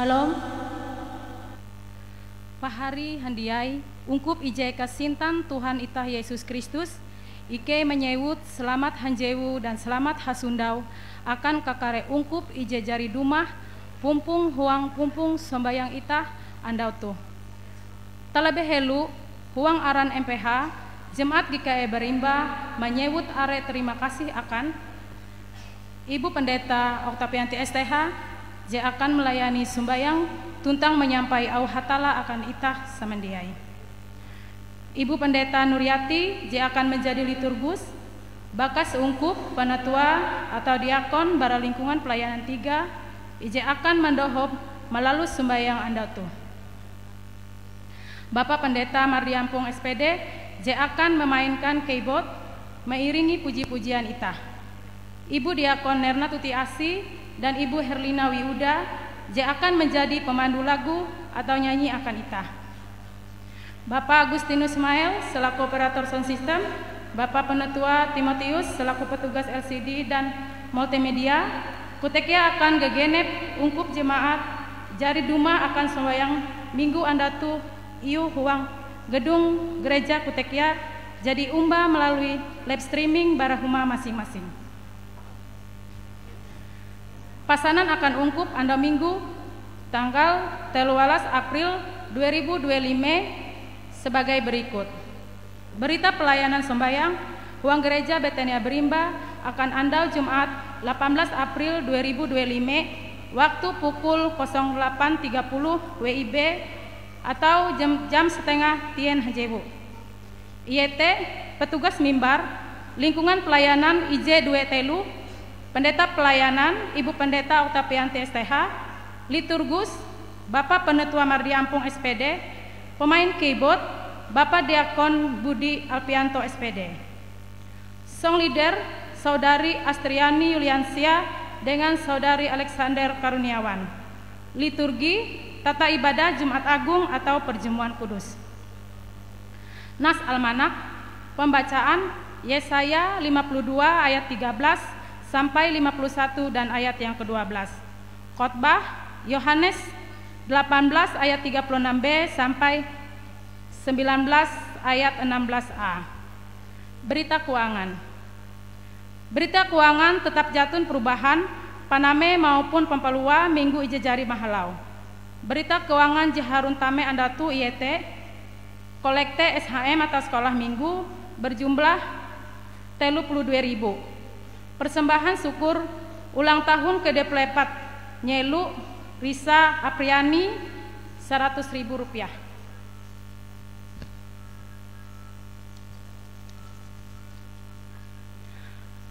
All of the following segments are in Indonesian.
Shalom. Pahari handiai, ungkup ije kasintan Tuhan itah Yesus Kristus, ike menyewut selamat hanjewu dan selamat hasundau akan kakare ungkup ije jari dumah, pumpung huang pumpung sembayang itah andau tuh. Talebe helu, huang aran MPH, Jemaat GKI Berimba menyewut are terima kasih akan Ibu Pendeta Oktavianti STH, je akan melayani sembayang tuntang menyampai au hatala akan itah samandiai. Ibu Pendeta Nuryati, je akan menjadi liturgus, bakas ungkup penatua atau diakon bara lingkungan pelayanan 3, je akan mendohop melalui sembayang andatu. Bapak Pendeta Mardiampung SPD, je akan memainkan keyboard meiringi puji-pujian itah. Ibu Diakon Nerna Tuti Asi dan Ibu Herlina Wiuda je akan menjadi pemandu lagu atau nyanyi akan itah. Bapak Agustinus Mael selaku operator sound system, Bapak Penetua Timotius selaku petugas LCD dan multimedia, kutekia akan gegenep ungkup jemaat jari duma akan sembahyang minggu andatu iu huang gedung gereja kutekia jadi umba melalui live streaming barahuma masing-masing. Pasanan akan ungkup anda minggu tanggal 13 April 2025 sebagai berikut. Berita pelayanan sembahyang huang gereja Betania Berimba akan andau Jumat 18 April 2025 waktu pukul 08.30 WIB atau jam setengah tien hajebu. IET petugas mimbar lingkungan pelayanan IJ 2 Telu, pendeta pelayanan Ibu Pendeta Oktavianti STH, liturgus Bapak Penetua Mardiampung SPD, pemain keyboard Bapak Diakon Budi Alpianto SPD, song leader Saudari Astriani Yuliansia dengan Saudari Alexander Karuniawan, liturgi tata ibadah Jumat Agung atau Perjamuan Kudus. Nas Almanak, pembacaan Yesaya 52 ayat 13 sampai 51 dan ayat yang ke-12. Khotbah Yohanes 18 ayat 36b sampai 19 ayat 16a. Berita keuangan. Berita keuangan tetap jatun perubahan paname maupun pempalua minggu ije jari mahalau. Berita keuangan Jaharun Tame Andatu IET kolekte SHM atau sekolah minggu berjumlah 32.000. Persembahan syukur ulang tahun ke Deplepat Nyelu Risa Apriani 100.000 rupiah.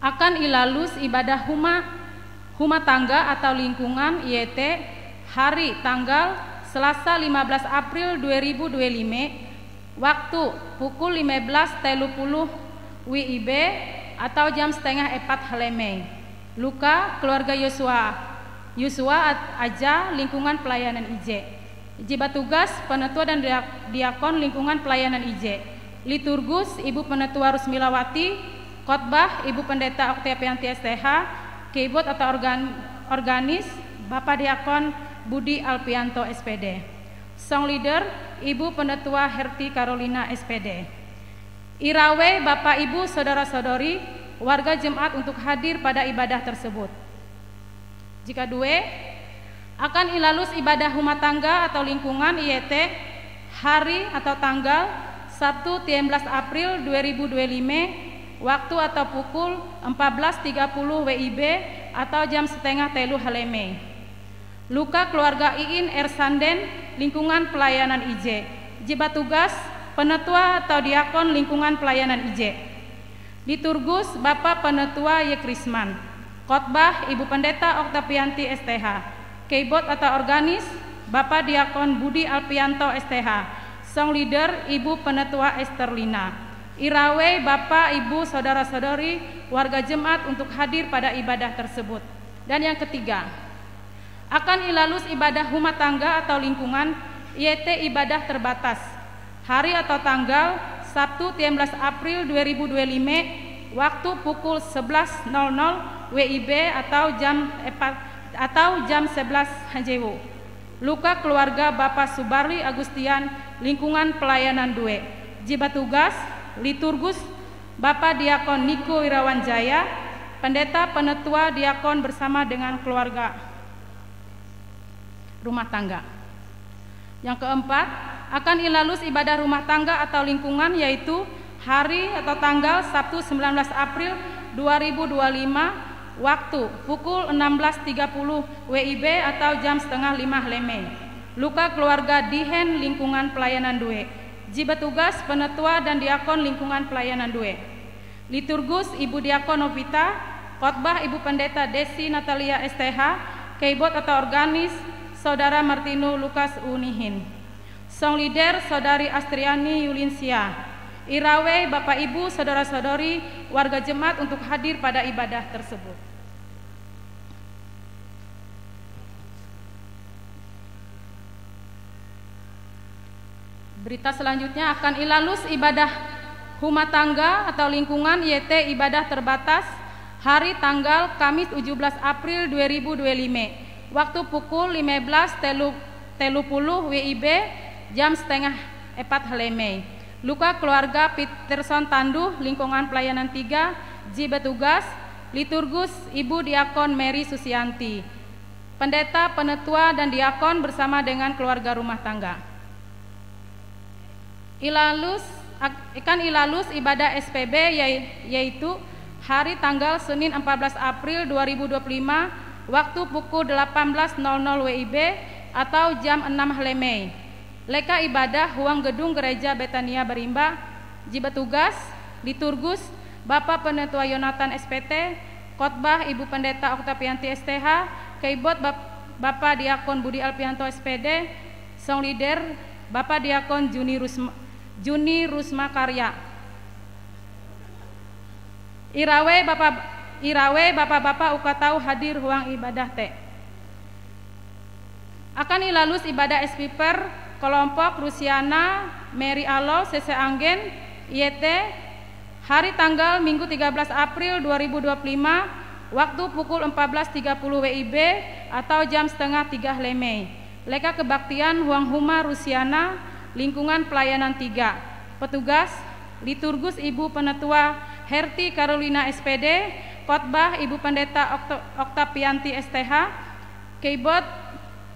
Akan ilalus ibadah huma tangga atau lingkungan IET hari tanggal Selasa 15 April 2025 waktu pukul 15.30 WIB atau jam setengah 4 Haleme. Luka keluarga Yosua aja lingkungan pelayanan IJ. Jibat tugas penetua dan diakon lingkungan pelayanan IJ. Liturgus Ibu Penetua Rusmilawati, khotbah Ibu Pendeta Oktavianti STH, keyboard atau organis Bapak Diakon Budi Alpianto SPD, song leader Ibu Penetua Herti Carolina SPD. Irawe Bapak Ibu Saudara-saudari warga jemaat untuk hadir pada ibadah tersebut. Jika dua akan ilalus ibadah rumah tangga atau lingkungan IET hari atau tanggal 1 13 April 2025 waktu atau pukul 14.30 WIB atau jam setengah telu Haleme. Luka keluarga Iin Ersanden lingkungan pelayanan IJ. Jibat tugas penetua atau diakon lingkungan pelayanan IJ. Liturgus Bapak Penetua Yekrisman, khotbah Ibu Pendeta Oktavianti STH, keyboard atau organis Bapak Diakon Budi Alpianto STH, song leader Ibu Penetua Esterlina. Irawe Bapak Ibu Saudara-saudari warga jemaat untuk hadir pada ibadah tersebut. Dan yang ketiga, akan ilalus ibadah rumah tangga atau lingkungan IET ibadah terbatas hari atau tanggal Sabtu 13 April 2025 waktu pukul 11.00 WIB atau jam 11 Hanjewu. Luka keluarga Bapak Subarli Agustian, lingkungan pelayanan 2. Jibat tugas liturgus Bapak Diakon Niko Irawan Jaya, pendeta penetua diakon bersama dengan keluarga rumah tangga. Yang keempat, akan ilalus ibadah rumah tangga atau lingkungan, yaitu hari atau tanggal Sabtu 19 April 2025 waktu pukul 16.30 WIB atau jam setengah 5 Leme. Luka keluarga Dihen, lingkungan pelayanan 2. Jibat tugas penetua dan diakon lingkungan pelayanan 2. Liturgus Ibu Diakon Novita, khotbah Ibu Pendeta Desi Natalia STH, keyboard atau organis Saudara Martino Lukas Unihin. Song leader Saudari Astriani Yulinsia. Irawe Bapak Ibu Saudara-saudari warga jemaat untuk hadir pada ibadah tersebut. Berita selanjutnya akan ilalus ibadah rumah tangga atau lingkungan YT ibadah terbatas hari tanggal Kamis 17 April 2025 waktu pukul 15.30 WIB jam setengah 4 Leme. Luka keluarga Peterson Tanduh, lingkungan pelayanan 3. Jibat tugas liturgus Ibu Diakon Mary Susianti, pendeta penetua dan diakon bersama dengan keluarga rumah tangga. Ilalus ibadah SPB yaitu hari tanggal Senin 14 April 2025 waktu pukul 18.00 WIB atau jam 6 Leme. Leka ibadah huang gedung gereja Betania Berimba. Jibat tugas liturgus Bapak Penetua Yonatan SPT, khotbah Ibu Pendeta Oktavianti STH, keyboard Bapak Diakon Budi Alpianto SPD, song leader Bapak Diakon Juni Rusma Karya. Irawe Bapak-bapak ukatau hadir huang ibadah teh. Akan ilalus ibadah SPPer kelompok Rusiana Mary Alo CC Anggen YT hari tanggal Minggu 13 April 2025 waktu pukul 14.30 WIB atau jam setengah 3 Leme. Leka kebaktian huang huma Rusiana, lingkungan pelayanan 3. Petugas liturgus Ibu Penetua Herti Carolina SPD, khotbah Ibu Pendeta Oktavianti STH, keyboard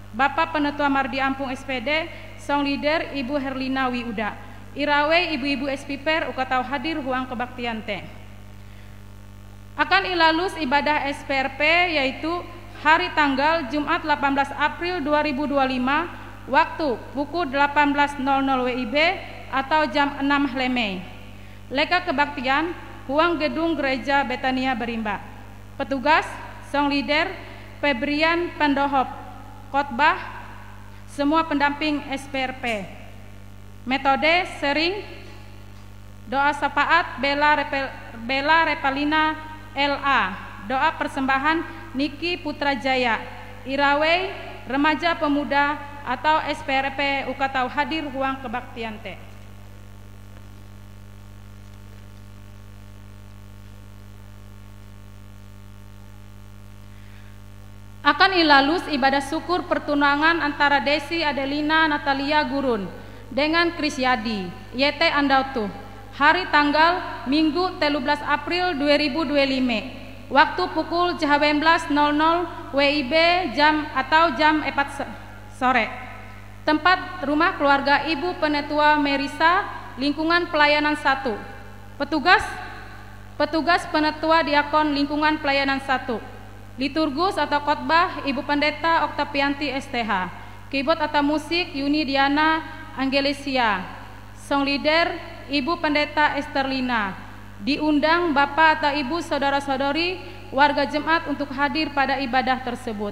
Bapak Penetua Mardi Ampung SPD, song leader Ibu Herlina Wiuda. Irawe ibu-ibu SPPer ukatau hadir huang kebaktian teh. Akan ilalus ibadah SPRP yaitu hari tanggal Jumat 18 April 2025 waktu pukul 18.00 WIB atau jam 6 Leme. Leka kebaktian huang gedung gereja Betania Berimba. Petugas song leader Febrian Pendohop, khotbah semua pendamping SPRP. Metode sering doa syafaat Bella Repalina LA, doa persembahan Niki Putrajaya. Irawe remaja pemuda atau SPRP ukatau hadir huang kebaktian teh. Akan ilalus ibadah syukur pertunangan antara Desi Adelina Natalia Gurun dengan Krisyadi YT Andautuh hari tanggal Minggu 13 April 2025 waktu pukul 12.00 WIB jam 4 sore. Tempat rumah keluarga Ibu Penetua Merisa, lingkungan pelayanan 1. Petugas penetua diakon lingkungan pelayanan 1. Liturgus atau khotbah Ibu Pendeta Oktavianti STH, keyboard atau musik Yuni Diana Angelesia, song leader Ibu Pendeta Esterlina. Diundang Bapak atau Ibu saudara-saudari warga jemaat untuk hadir pada ibadah tersebut.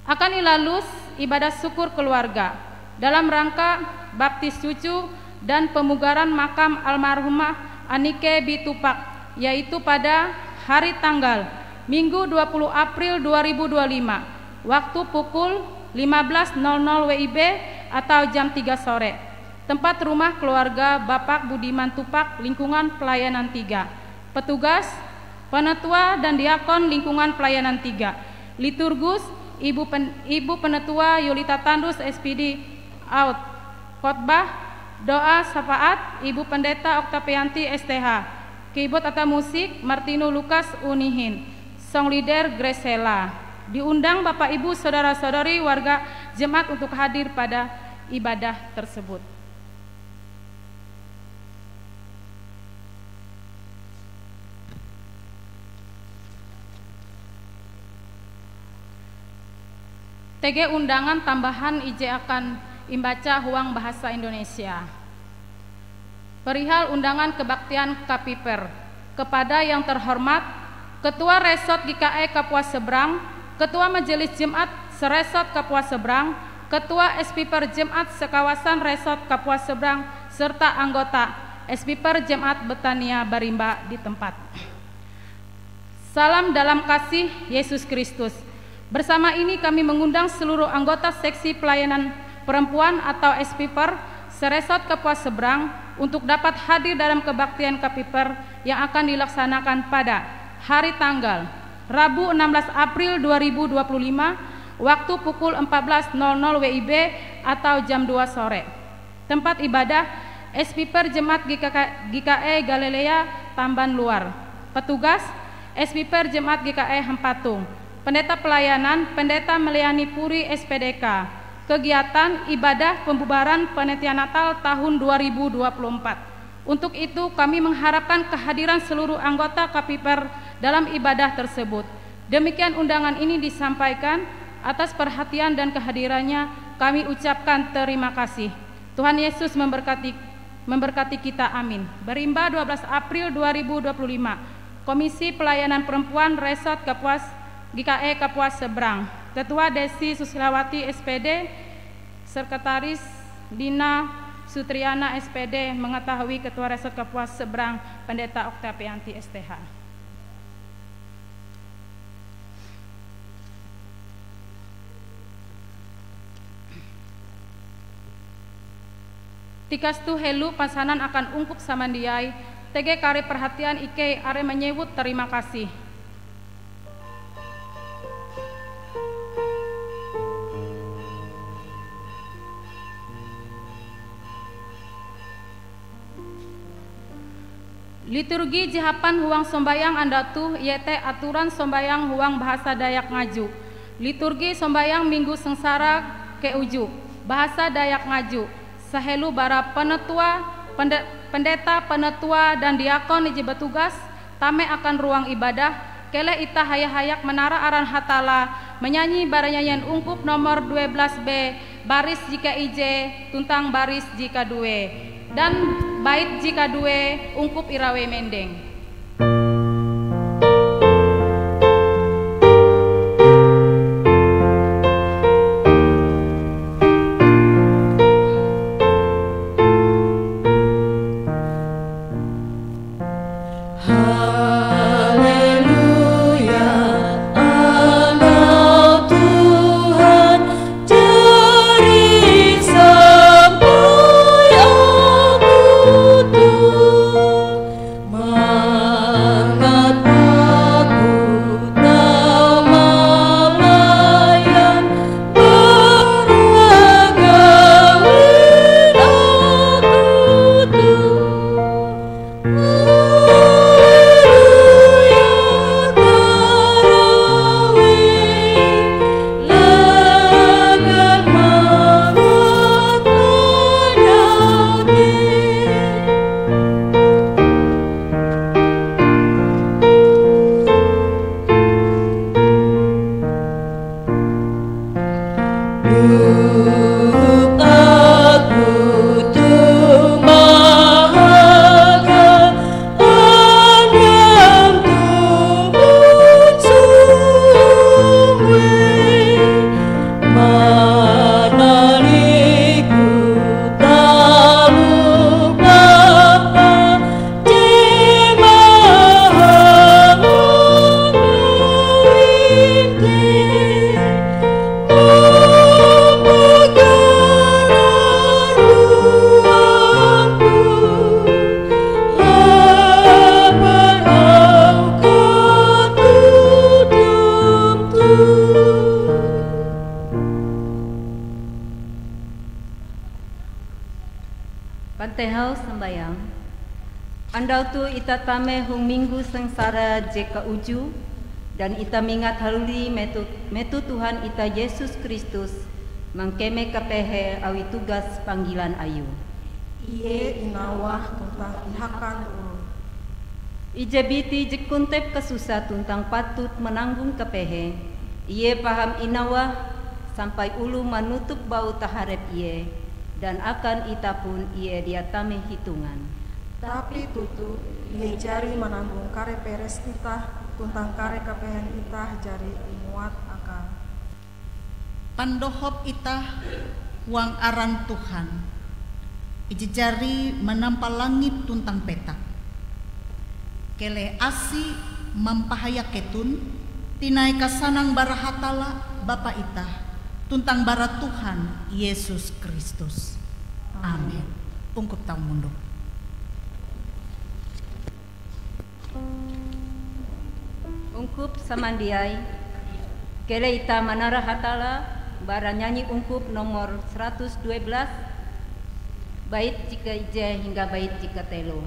Akan ilalus ibadah syukur keluarga dalam rangka baptis cucu dan pemugaran makam almarhumah Anike Bitupak, yaitu pada hari tanggal Minggu 20 April 2025 waktu pukul 15.00 WIB atau jam 3 sore. Tempat rumah keluarga Bapak Budiman Tupak, lingkungan pelayanan 3. Petugas penetua dan diakon lingkungan pelayanan 3. Liturgus Ibu Penetua Yulita Tandus SPD Out. Khotbah doa syafaat Ibu Pendeta Oktavianti STH. Keyboard atau musik Martino Lukas Unihin. Song leader Gresela. Diundang Bapak Ibu saudara-saudari warga jemaat untuk hadir pada ibadah tersebut. TG undangan tambahan IJ akan imbaca huang bahasa Indonesia. Perihal undangan kebaktian Kapiper kepada yang terhormat Ketua Resort GKE Kapuas Seberang, Ketua Majelis Jemaat Seresort Kapuas Seberang, Ketua SPPer Jemaat Sekawasan Resort Kapuas Seberang, serta anggota SPPer Jemaat Betania Barimba di tempat. Salam dalam kasih Yesus Kristus. Bersama ini kami mengundang seluruh anggota seksi pelayanan perempuan atau SPPer Seresort Kapuas Seberang untuk dapat hadir dalam kebaktian Kapiper yang akan dilaksanakan pada hari tanggal Rabu 16 April 2025 waktu pukul 14.00 WIB atau jam 2 sore. Tempat ibadah SPPer Jemaat GKE Galilea Tamban Luar. Petugas SPPer Jemaat GKE Hampatung. Pendeta pelayanan, pendeta melayani Puri SPDK. Kegiatan ibadah pembubaran panitia Natal tahun 2024. Untuk itu kami mengharapkan kehadiran seluruh anggota Kapiper dalam ibadah tersebut. Demikian undangan ini disampaikan. Atas perhatian dan kehadirannya kami ucapkan terima kasih. Tuhan Yesus memberkati kita, amin. Berimba 12 April 2025. Komisi Pelayanan Perempuan Resort Kapuas GKE Kapuas Seberang. Ketua Desi Susilawati SPD, Sekretaris Dina Sutriana SPD mengetahui Ketua Resort Kapuas Seberang Pendeta Oktavianti STH. Tikastu helu pasanan akan ungkup samandiai, TG kari perhatian Ike are menyebut terima kasih. Liturgi jihapan huang sombayang andatu yete aturan sombayang huang bahasa Dayak Ngaju. Liturgi sombayang minggu sengsara ke uju bahasa Dayak Ngaju. Sahelu bara penetua, pendeta penetua dan diakon iji betugas tame akan ruang ibadah kele ita hayak menara aran hatala menyanyi bara nyanyian ungkup nomor 12B baris jika ije tuntang baris jika due dan bait jika due ungkup irawe mendeng. Ma Pantehau sembayang. Andau tu ita tame hung minggu sengsara jeka uju dan ita mingat haluli metu Tuhan ita Yesus Kristus mangkeme kapehe awi tugas panggilan ayu. Iye inawah tentang ihakan ulun. Ije biti jekuntep kesusah tuntang patut menanggung kepehe. Iye paham inawah sampai ulu menutup bau taharep iye dan akan ita pun iye diatame hitungan. Tapi tutu iye jari menanggung kare peres ita tuntang kare kapehen ita jari muat akan. Pandohop ita wang aran Tuhan. Ije jari menampal langit tuntang petak. Kele asi mampahaya ketun tinai kasanang barahatala Bapa ita tuntang bara Tuhan Yesus Kristus. Amin. Ungkup tau mundur. Ungkup samandiai kele ita manara hatala bara nyanyi ungkup nomor 112 bait jika ije hingga bait jika telo.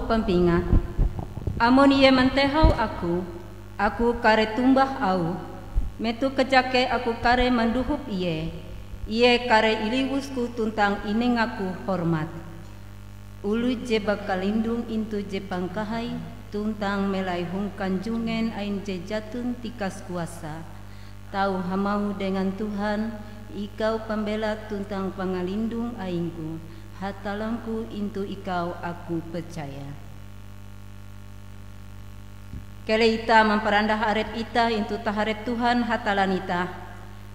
Pampingat, amon iye mantehau aku kare tumbah au, metu kejake aku kare manduhup iye kare iliwusku tuntang ining aku hormat. Ulu je bakalindung intu je pangkahai, tuntang melai hung kanjungen ain je jatun tikas kuasa. Tahu hamau dengan Tuhan, ikau pembela tuntang pangalindung aingku, hatalanku intu ikau aku percaya. Kele ita memperandah arep ita intu taharep Tuhan hatalan ita,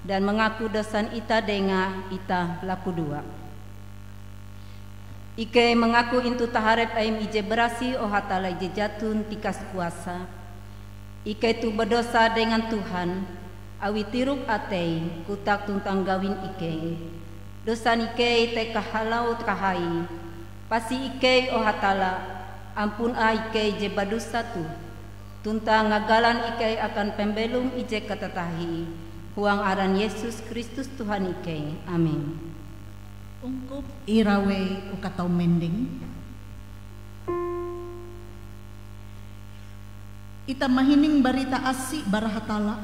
dan mengaku dosan ita denga ita laku dua. Ike mengaku intu taharep aim ije berasi o hatala ije jatun tikas kuasa. Ike tu berdosa dengan Tuhan, awi tiruk atei kutak tuntang gawin ike. Dosan ike te kahalau kahai, pasi ike o hatala, ampun a ike je badosa tu. Tuntang ngagalan ike akan pembelum ije katatahi, huang aran Yesus Kristus Tuhan ike. Amin. Ungkup irawe ukatau mending. Ita mahining barita asik barahatala,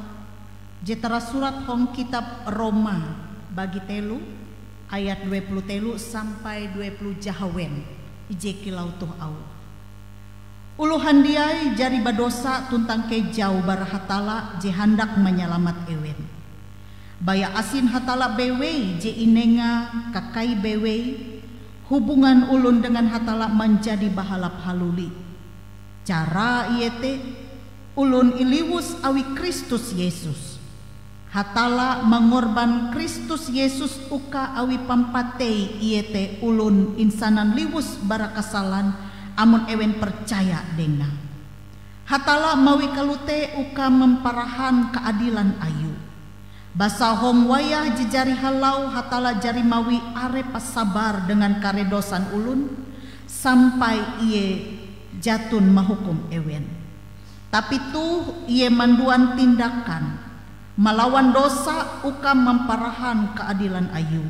jetara surat hong kitab Roma bagi telu ayat 20 telu sampai 20 jahawen ije kilau tuh au. Uluhan diai jari badosa tuntang kejau barahatala je hendak menyelamat ewen. Baya asin hatala bewe je inenga kakai bewe, hubungan ulun dengan hatala menjadi bahalap haluli. Cara iete ulun iliwus awi Kristus Yesus. Hatala mengorban Kristus Yesus uka awi pampatei iete ulun insanan liwus barakasalan amun ewen percaya denga. Hatala mawi kalute uka memparahan keadilan ayu. Basa hong wayah jejari halau hatala jari mawi are pasabar dengan karedosan ulun sampai iye jatun mahukum ewen. Tapi tuh iye manduan tindakan melawan dosa uka memparahan keadilan ayu.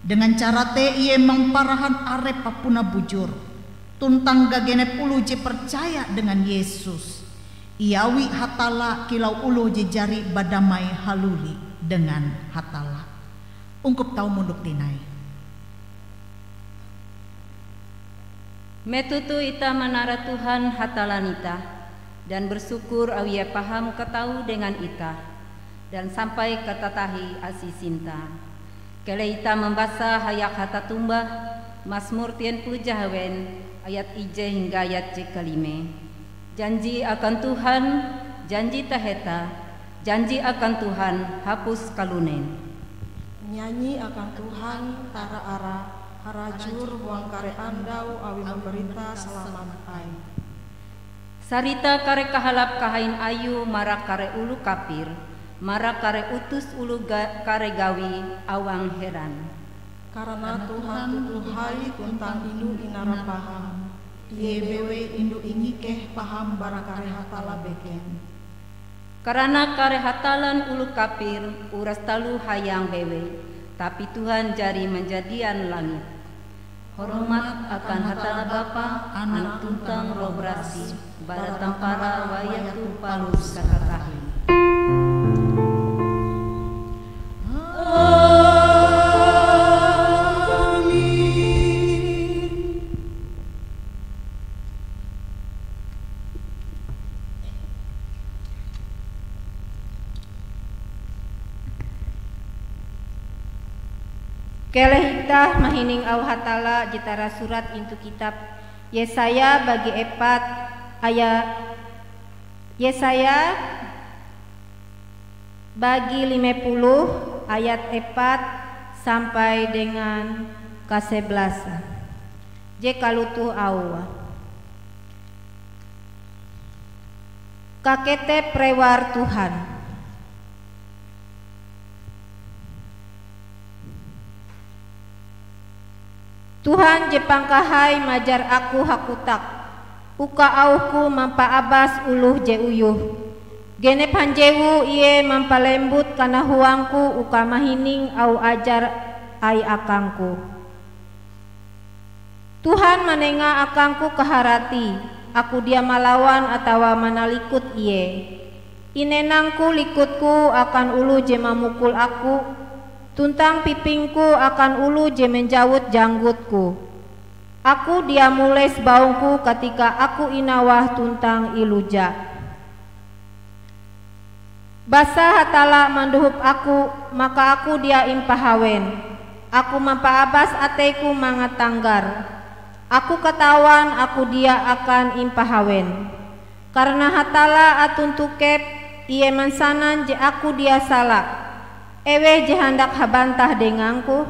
Dengan cara te iye memparahan are papuna bujur tuntang gagene ulu je percaya dengan Yesus. Iawi hatala kilau ulu jejari badamai haluli dengan hatala. Ungkup tau munduk tinai. Metutu ita menara Tuhan hatalan ita, dan bersyukur awi paham ketau dengan ita, dan sampai ketatahi asisinta. Kele ita membaca hayak hata tumbah Mazmur 30 jahawen ayat ije hingga ayat kelime. Janji akan Tuhan, janji taheta, janji akan Tuhan, hapus kalunen. Nyanyi akan Tuhan, tara ara, harajur huang kare andau awi memberita selamat ai. Sarita kare kahalap kahain ayu, marak kare ulu kapir, marak kare utus ulu kare gawi, awang heran. Karena Tuhan tutuhai tuntang indu inara paham. Ie bewe indu ingikeh paham barakare hatala beken. Karena kare hatalan ulu kapir uras talu hayang bewe, tapi Tuhan jari menjadian langit. Hormat akan hatala Bapa, anak tuntang roh berasi, baratang para wayatu palus sakatahi. Keleh itah mahining au hatala jitara surat intu kitab Yesaya bagi epat ayat Yesaya bagi 50 ayat 4 sampai dengan ke-11. Je kalutu au kakete prewar Tuhan. Tuhan jepang kahai majar aku hakutak, uka auku mampa abas uluh je uyuh. Genep hanjewu iye mampa lembut kana huangku uka mahining au ajar ai akangku. Tuhan manenga akangku keharati, aku dia malawan atawa manalikut iye. Inenangku likutku akan ulu je mamukul aku, tuntang pipingku akan ulu je menjawut janggutku. Aku dia mules baungku ketika aku inawah tuntang iluja. Basa hatala manduhup aku, maka aku dia impahawen. Aku mampaabas ateku mangat tanggar. Aku katawan aku dia akan impahawen. Karena hatala atun tukep, iye mansanan je aku dia salah. Ewe je hendak habantah denganku.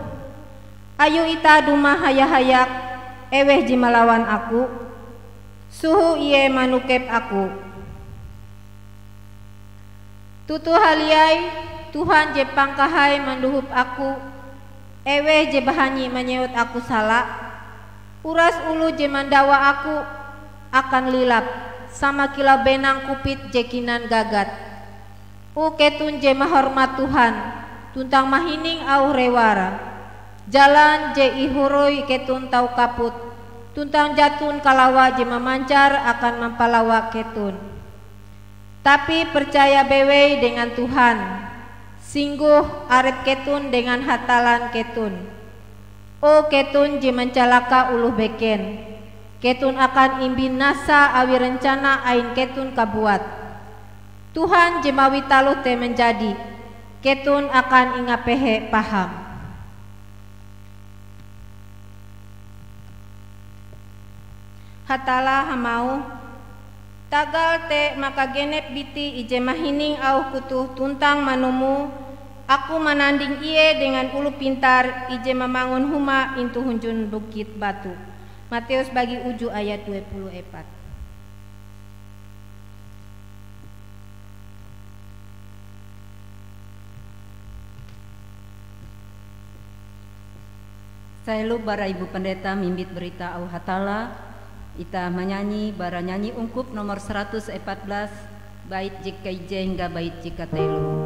Ayu ita duma hayak-hayak, ewe je melawan aku. Suhu iye manukep aku. Tutu haliai Tuhan je pangkahai manduhup aku. Ewe je bahanyi menyeut aku salah. Uras ulu je mandawa aku akan lilap sama kila benang kupit je kinan gagat. Ketun je mahormat Tuhan tuntang mahining au rewara. Jalan je ihuroi ketun tau kaput tuntang jatun kalawa je memancar akan mampalawa ketun. Tapi percaya bewe dengan Tuhan, singguh arep ketun dengan hatalan ketun. Ketun je mencalaka uluh beken, ketun akan imbin nasa awi rencana ain ketun kabuat. Tuhan je mawi taluh te menjadi, ketun akan ingapehe paham. Hatala hamau tagal te maka genep biti ije mahining au kutuh tuntang manumu. Aku menanding iye dengan ulu pintar ije memangun huma intu hunjun bukit batu. Matius bagi uju ayat 24. Saya lu bara Ibu Pendeta mimbit berita au hatala. Ita menyanyi bara nyanyi ungkup nomor 114 bait jika ije hingga bait jika telu.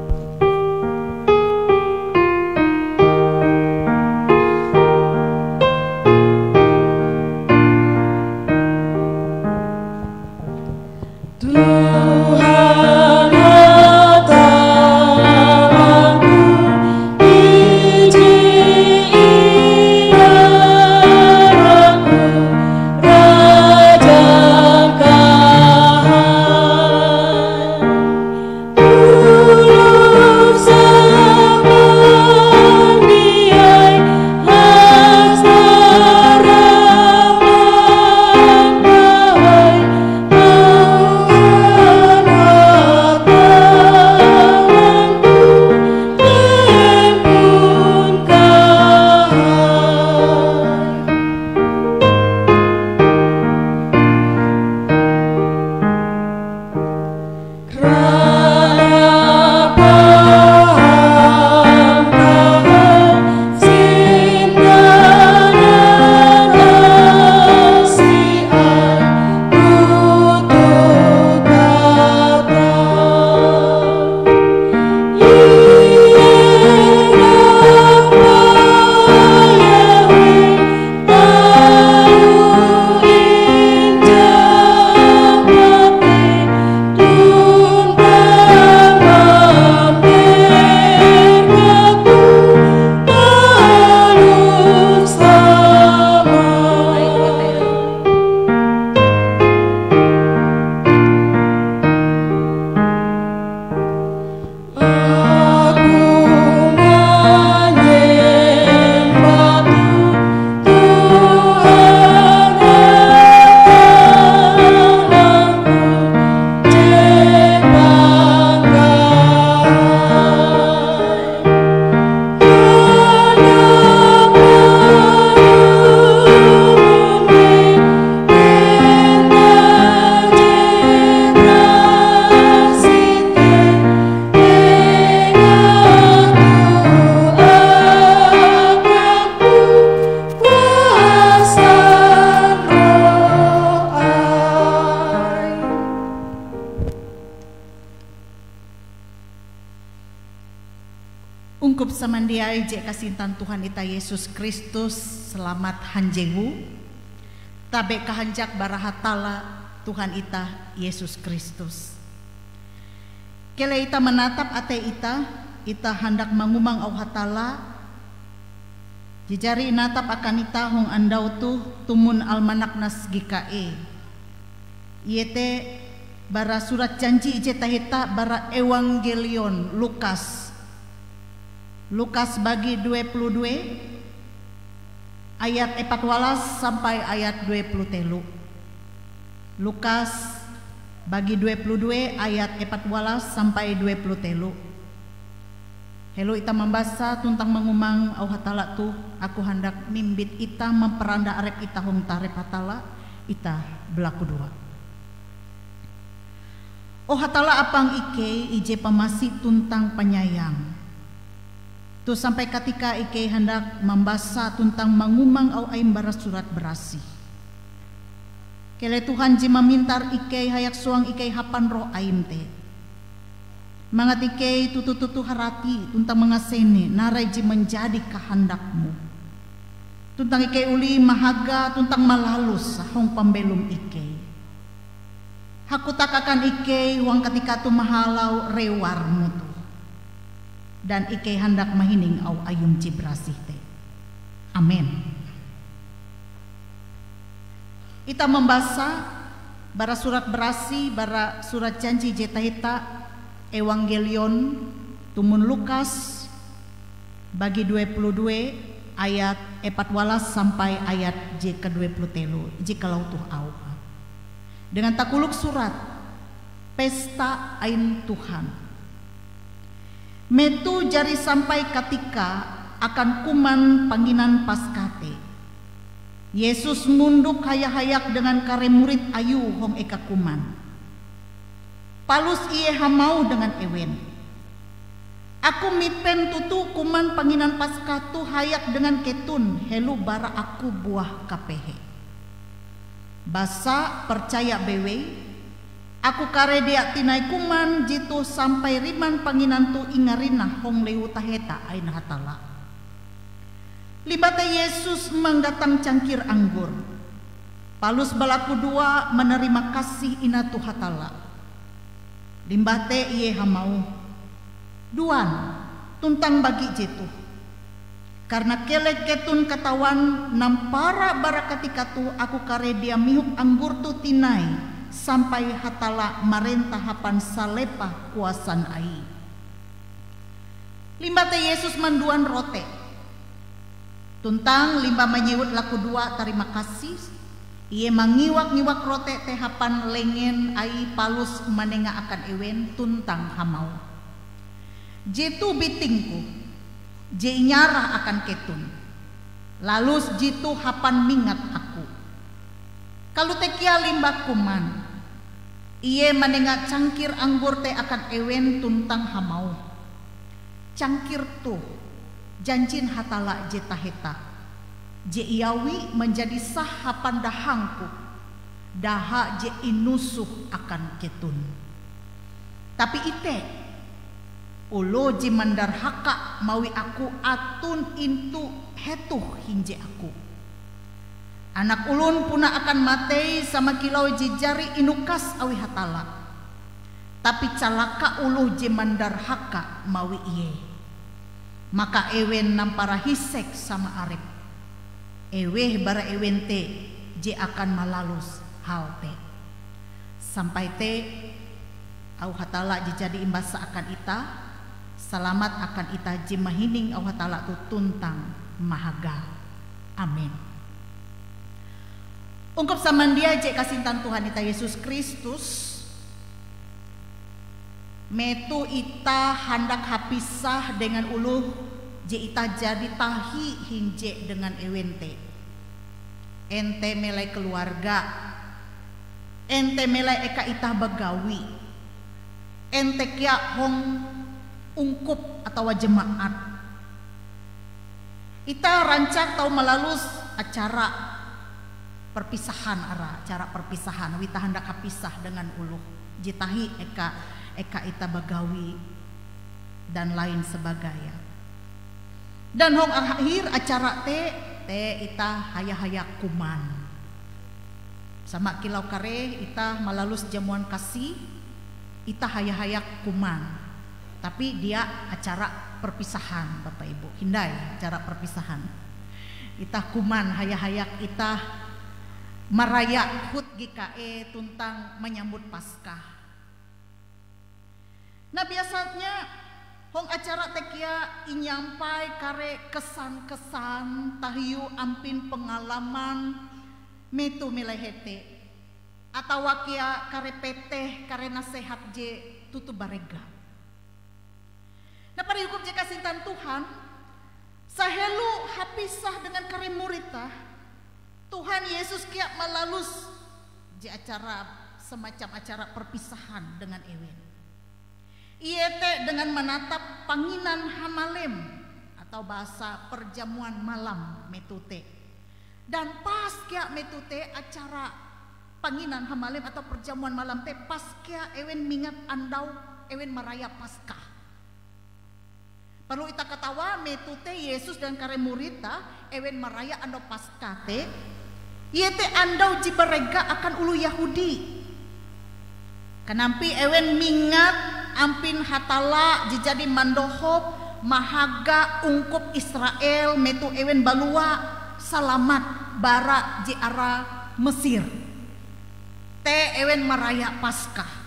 Ungkup samandiai je kasintan Tuhan ita Yesus Kristus selamat hanjewu tabe kahanjak barahatala Tuhan ita Yesus Kristus. Kele ita menatap ate ita hendak mangumang au hatala jejari natap akan ita hong andau tuh tumun almanak nas GKE. Iete bara surat janji ije taheta bara Evangelion Lukas bagi 22 ayat 14 sampai ayat 23. Lukas bagi 22 ayat 14 sampai 23. Hello ita membaca tentang mengumang au hatala tu aku hendak mimbit ita memperanda arep ita hong tarep hatala ita belaku dua. Oh hatala apang ike ije pemasi tuntang penyayang. Tu sampai ketika ike hendak membaca tentang mengumang au aim bara surat berasi. Kele Tuhan je memintar ike hayak suang ike hapan roh aim te. Mangatike tutu harati tuntang mengasene narai je menjadi kehendakmu. Tuntang ike uli mahaga tuntang malalus sahong pembelum ike. Haku takakan ike wang ketika tu mahalau rewarmu tu. Dan ike hendak mahining au ayum cibrasih te. Amin. Ita membaca bara surat berasi bara surat janji jetahita Evangelion tumun Lukas bagi 22 ayat 14 sampai ayat J ke-23 jikalau tuh au. Dengan takuluk surat pesta ain Tuhan. Metu jari sampai ketika akan kuman pangginan Paskate. Yesus munduk hayak-hayak dengan kare murid ayu hong eka kuman. Palus iye hamau dengan ewen. Aku mipen tutu kuman panginan Paskah tu hayak dengan ketun helu bara aku buah kapehe. Basa percaya bewe. Aku kare dia tinai kuman jitu sampai riman panginan tu ingarina hong leu taheta ain hatala. Libata Yesus mengdatang cangkir anggur. Palus balaku dua menerima kasih ina tu hatala. Limbate iye hamau duan tuntang bagi jitu. Karena kelek ketun katawan nampara bara ketika tu aku kare dia mihuk anggur tu tinai sampai hatala marentahapan salepa kuasan ai. Limbate Yesus manduan rote. Tuntang limba menyewut laku dua terima kasih. Ia mangiwak-ngiwak rote tehapan lengen ai palus manenga akan ewen tuntang hamau. Jitu bitingku, je nyarah akan ketun. Lalus jitu hapan mingat aku. Kalau tekia limbah kuman, ia manenga cangkir anggur te akan ewen tuntang hamau. Cangkir tu janjin hatala je taheta. Je iawi menjadi sahapan dahangku daha je inusuh akan ketun. Tapi ite ulo je mandarhaka mawi aku atun intu hetuh hinje aku. Anak ulun puna akan matei sama kilau je jari inukas awi hatala. Tapi calaka ulu je mandarhaka mawi iye. Maka ewen nampara hisek sama arep. Eweh bara ewen te je akan malalus hal te. Sampai te au hatala je jadi imbasa akan ita. Selamat akan ita je mahining au hatala tu tuntang mahaga. Amin. Ungkap samandia je kasintan Tuhan ita Yesus Kristus. Metu ita hendak hapisah dengan uluh je ita jadi tahi hinje dengan ewente. Ente melai keluarga, ente melai eka ita begawi, ente kia hong ungkup atau jemaat. Ita rancak tau melalus acara perpisahan acara perpisahan. Wita hendak hapisah dengan uluh jitahi eka ita begawi dan lain sebagainya. Dan hong akhir acara te ita haya-haya kuman. Sama kilau kare ita malalus jamuan kasih, ita haya-haya kuman. Tapi dia acara perpisahan Bapak Ibu. Hindai acara perpisahan. Ita kuman haya-hayak ita maraya hut GKE tuntang menyambut Paskah. Nah biasanya hong acara tekia inyampai kare kesan-kesan tahiu ampin pengalaman metu melehete atau wakia kare peteh kare nasehat je tutu barega. Nah pada hukum je kasintan Tuhan sahelu hapisah dengan kare muritah Tuhan Yesus kia melalus je acara semacam acara perpisahan dengan ewen. Iete dengan menatap panginan hamalem atau bahasa perjamuan malam metute. Dan pas kia metute acara panginan hamalem atau perjamuan malam te pas kia ewen mingat andau ewen maraya Paskah. Perlu kita ketawa metute Yesus dan kare murita ewen maraya andau Paskah te. Iete andau jibarega akan ulu Yahudi. Kenampi ewen mingat ampin hatala jadi mandohop mahaga ungkup Israel metu ewen balua salamat bara ji ara Mesir te ewen maraya Paskah.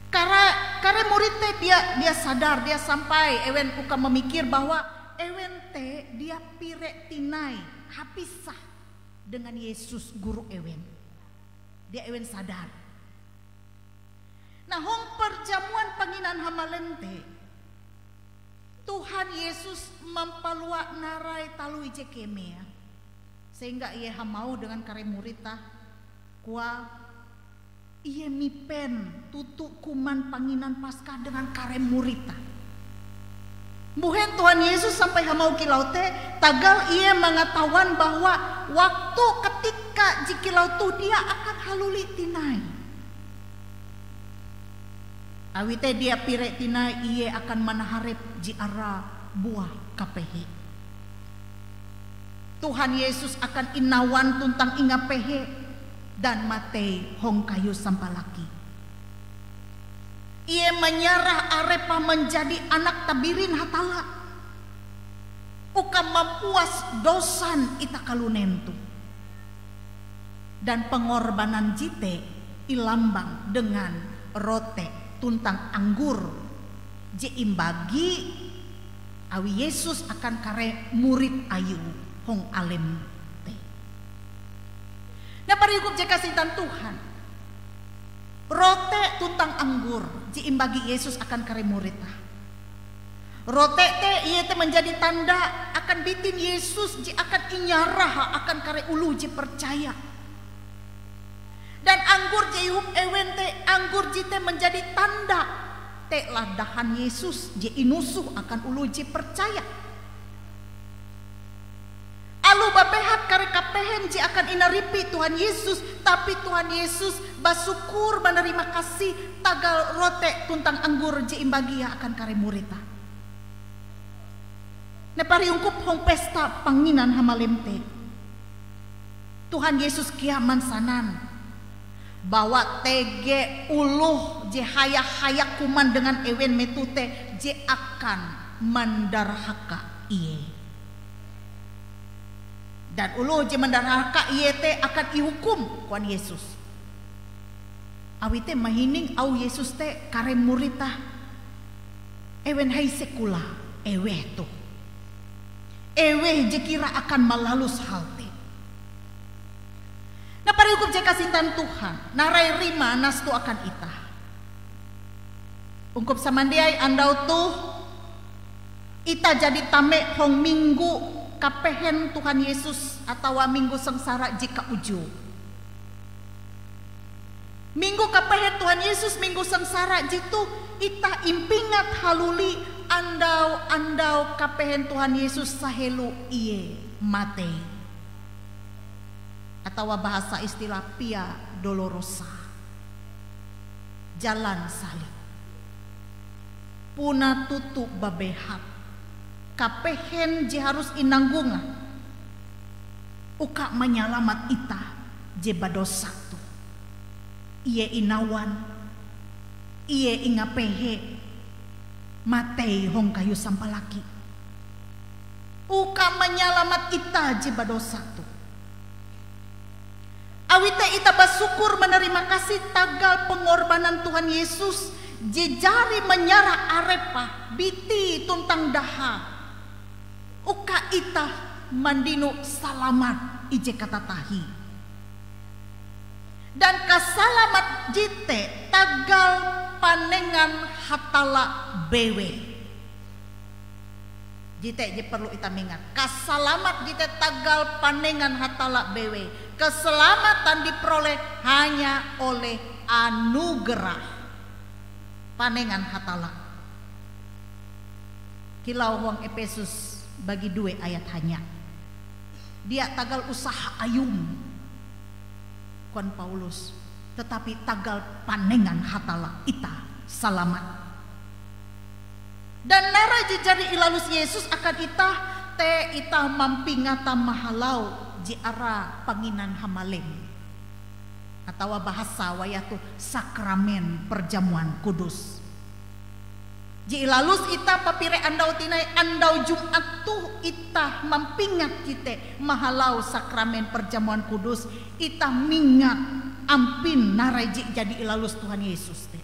Kare murid te dia sadar dia sampai ewen uka memikir bahwa ewen te dia pire tinai hapisah dengan Yesus guru ewen. Dia ewen sadar. Nah, hong perjamuan panginan hamalente Tuhan Yesus mempalua narai talui jekemea sehingga ia hamau dengan kare muritah kua ia mipen tutuk kuman panginan Paskah dengan kare muritah. Buhen Tuhan Yesus sampai hamau kilaute tagal ia mengetahuan bahwa waktu ketika jikilau tu dia akan haluli tinai. Awite dia pire tina iye akan manaharep ji ara buah kapehe. Tuhan Yesus akan inawan tuntang inga pehe dan matei hong kayu sampalaki. Iye menyarah arepa menjadi anak tabirin hatala. Uka mempuas dosan ita kalunentu. Dan pengorbanan jite ilambang dengan rote tuntang anggur je imbagi awi Yesus akan kare murid ayu hong alem te. Nah pariyukup je kasintan Tuhan rote tuntang anggur je imbagi Yesus akan kare murid. Rote te iye te menjadi tanda akan bitin Yesus je akan inyarah akan kare ulu je percaya. Dan anggur je ihup ewen te anggur jite menjadi tanda te ladahan Yesus je inusuh akan ulu je percaya. Alu bapehat kare kapehen je akan inaripi Tuhan Yesus tapi Tuhan Yesus basukur menerima kasih tagal rote tuntang anggur je imbagia akan kare murita. Ne pariungkup hong pesta panginan hamalemte Tuhan Yesus kiaman sanan bahwa tege uluh je hayak kuman dengan ewen metute je akan mendarhaka iye. Dan uluh je mendarhaka iye te akan ihukum kuan Yesus. Awite mahining au Yesus te kare muritah ewen hai sekula ewe tu. Ewe je kira akan melalus hal te. Nah pariyukup je kasintan Tuhan narai rima nastu akan ita. Ungkup samandiai andau tuh ita jadi tame hong minggu kapehen Tuhan Yesus atau minggu sengsara jika uju. Minggu kapehen Tuhan Yesus minggu sengsara jitu ita impingat haluli andau kapehen Tuhan Yesus sahelu iye matei. Atau bahasa istilah Via Dolorosa, jalan salib. Puna tutup babehat kapehen je harus inanggunga uka menyelamat ita je badosa tu. Iye inawan iye ingapehe matei hong kayu sampalaki uka menyelamat ita je badosa tu. Awite ita bersyukur menerima kasih tagal pengorbanan Tuhan Yesus jejari menyara arepah biti tuntang daha. Uka ita mandinu salamat ije kata tahi. Dan kasalamat jite tagal panengan hatala bewe. Jite je perlu ita mengat. Kasalamat jite tagal panengan hatala bewe. Keselamatan diperoleh hanya oleh anugerah panengan hatala. Kilau wong Efesus bagi 2 ayat hanya. Dia tagal usaha ayum kon Paulus, tetapi tagal panengan hatala ita salamat. Dan nara jejari ilalus Yesus akan ita mampingata mahalau ji ara panginan hamalem, atau bahasa wayatu sakramen perjamuan kudus. Ji ilalus ita papire andau tinai andau Jumat tuh ita mampingat kita mahalau sakramen perjamuan kudus, ita mingat ampin naraji jadi ilalus Tuhan Yesus teh.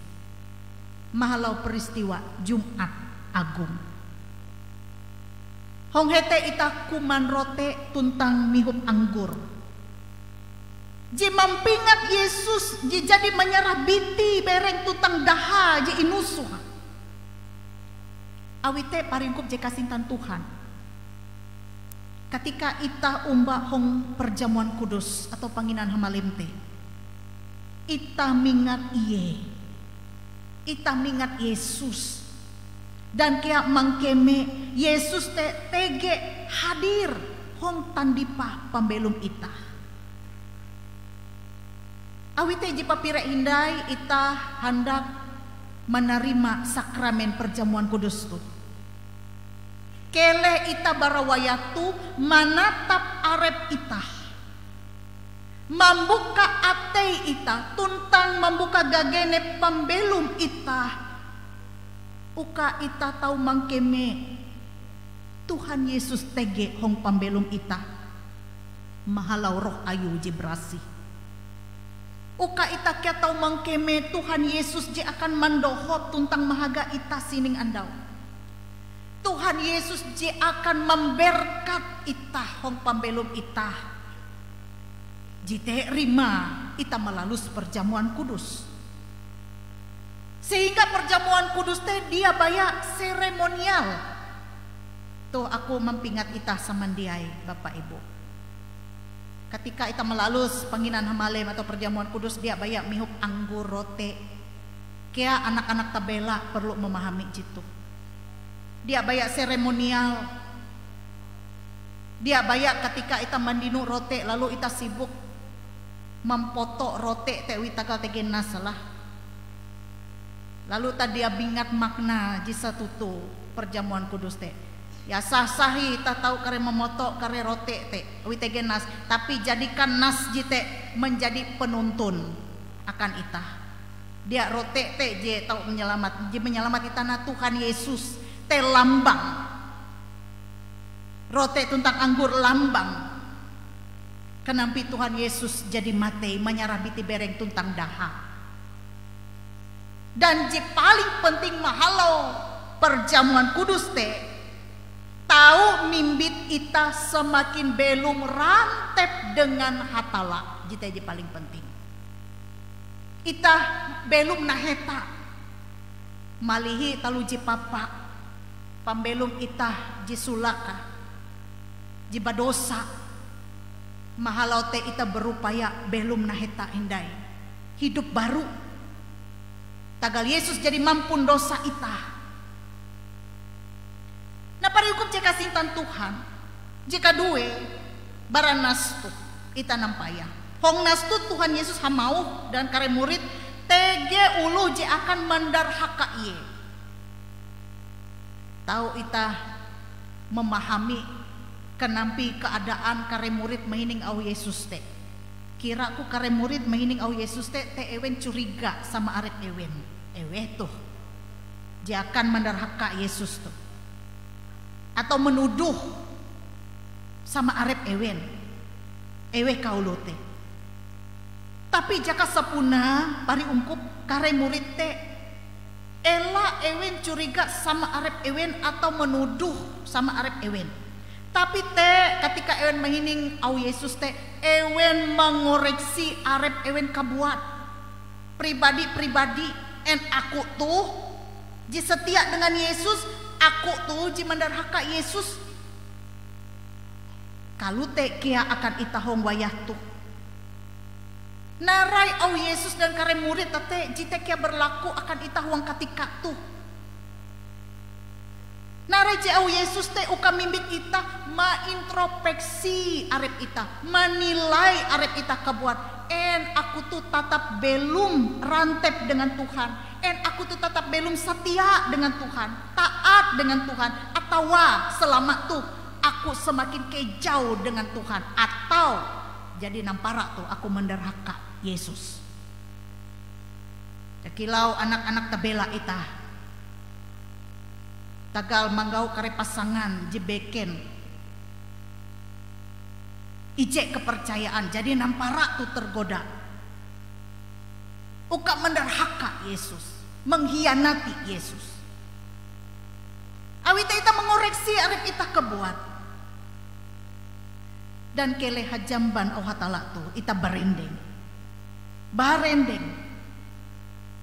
Mahalau peristiwa Jumat Agung. Hong hete ita kuman rote tuntang mihup anggur. Ji mampingat Yesus ji jadi menyerah binti bereng tutang daha ji inusuh. Awite paringkup je kasintan Tuhan. Ketika ita umba hong perjamuan kudus atau panginan hamalimte, ita mingat iye, ita mingat Yesus. Dan kia mangkeme Yesus tege hadir hong tandipa pambelum ita. Awite jipa pire hindai ita hendak menerima sakramen perjamuan kudus tu. Kele ita barawayatu manatap arep ita, membuka ate ita tuntang membuka gagene pambelum ita. Uka ita tahu mangkeme Tuhan Yesus tege hong pambelum ita mahalau roh ayu jibrasi. Uka ita kia tahu mangkeme Tuhan Yesus je akan mandohop tuntang mahaga ita sining andau. Tuhan Yesus je akan memberkat ita hong pambelum ita. Jite rima ita melalus perjamuan kudus. Sehingga perjamuan kudus teh dia baya seremonial. Tuh aku mempingat ita samandiai Bapak Ibu. Ketika ita melalus panginan hamalem atau perjamuan kudus, dia baya mihup anggur rote. Kia anak-anak tabela perlu memahami jitu. Dia baya seremonial. Dia baya ketika ita mandinu rote lalu ita sibuk mempoto rote tewi tagal tegena salah. Lalu tadi dia bingat makna jisa tutu perjamuan kudus teh. Ya sah-sahi tak tahu kare memoto kare rote teh witege nas, tapi jadikan nas jite menjadi penuntun akan ita. Dia rote teh je tahu menyelamat ita na Tuhan Yesus teh lambang. Rote tuntang anggur lambang. Kenampi Tuhan Yesus jadi mate menyarah biti bereng tuntang daha. Dan je paling penting mahalau perjamuan kudus teh tahu mimbit ita semakin belum rantep dengan hatala. Jita je paling penting. Ita belum naheta malihi talu je papa pambelum ita je sulaka je badosa mahalau teh ita berupaya belum naheta hindai hidup baru. Tagal Yesus jadi mampun dosa ita. Nah pada hukum jika sintan Tuhan, jika due baranas tu ita nampaya. Hong nas tu Tuhan Yesus hamau dan kare murid tege ulu je akan mandarhaka iye. Tahu ita memahami kenampi keadaan kare murid mahining au Yesus teh. Kira ku kare murid mahining au Yesus teh ewen curiga sama arep ewen. Ewe tuh dia akan mendarhaka Yesus tuh atau menuduh sama arep ewen ewe kaulo teh. Tapi jaka sepuna pari ungkup kare murid te ela ewen curiga sama arep ewen atau menuduh sama arep ewen. Tapi te ketika ewen menghining au Yesus te ewen mengoreksi arep ewen kabuat pribadi-pribadi. En aku tuh ji setia dengan Yesus, aku tuh ji mendarhaka Yesus. Kalau te kia akan itahong wayah tuh narai au Yesus dan kare murid tete ji te kia berlaku akan itahong ketika tuh narai ji au Yesus te uka mimbit ita maintrospeksi arep ita, menilai arep ita kebuat. En aku tuh tetap belum rantep dengan Tuhan, en aku tuh tetap belum setia dengan Tuhan, taat dengan Tuhan, atau selama tuh aku semakin kejauh dengan Tuhan, atau jadi nampara tuh aku menderhaka Yesus. Kilau anak-anak tabela ita tagal manggau kare pasangan jebeken ijek kepercayaan, jadi nampara tuh tergoda uka menderhaka Yesus, mengkhianati Yesus. Awita ita mengoreksi arep ita kebuat dan keleha jamban au hatala tuh ita barendeng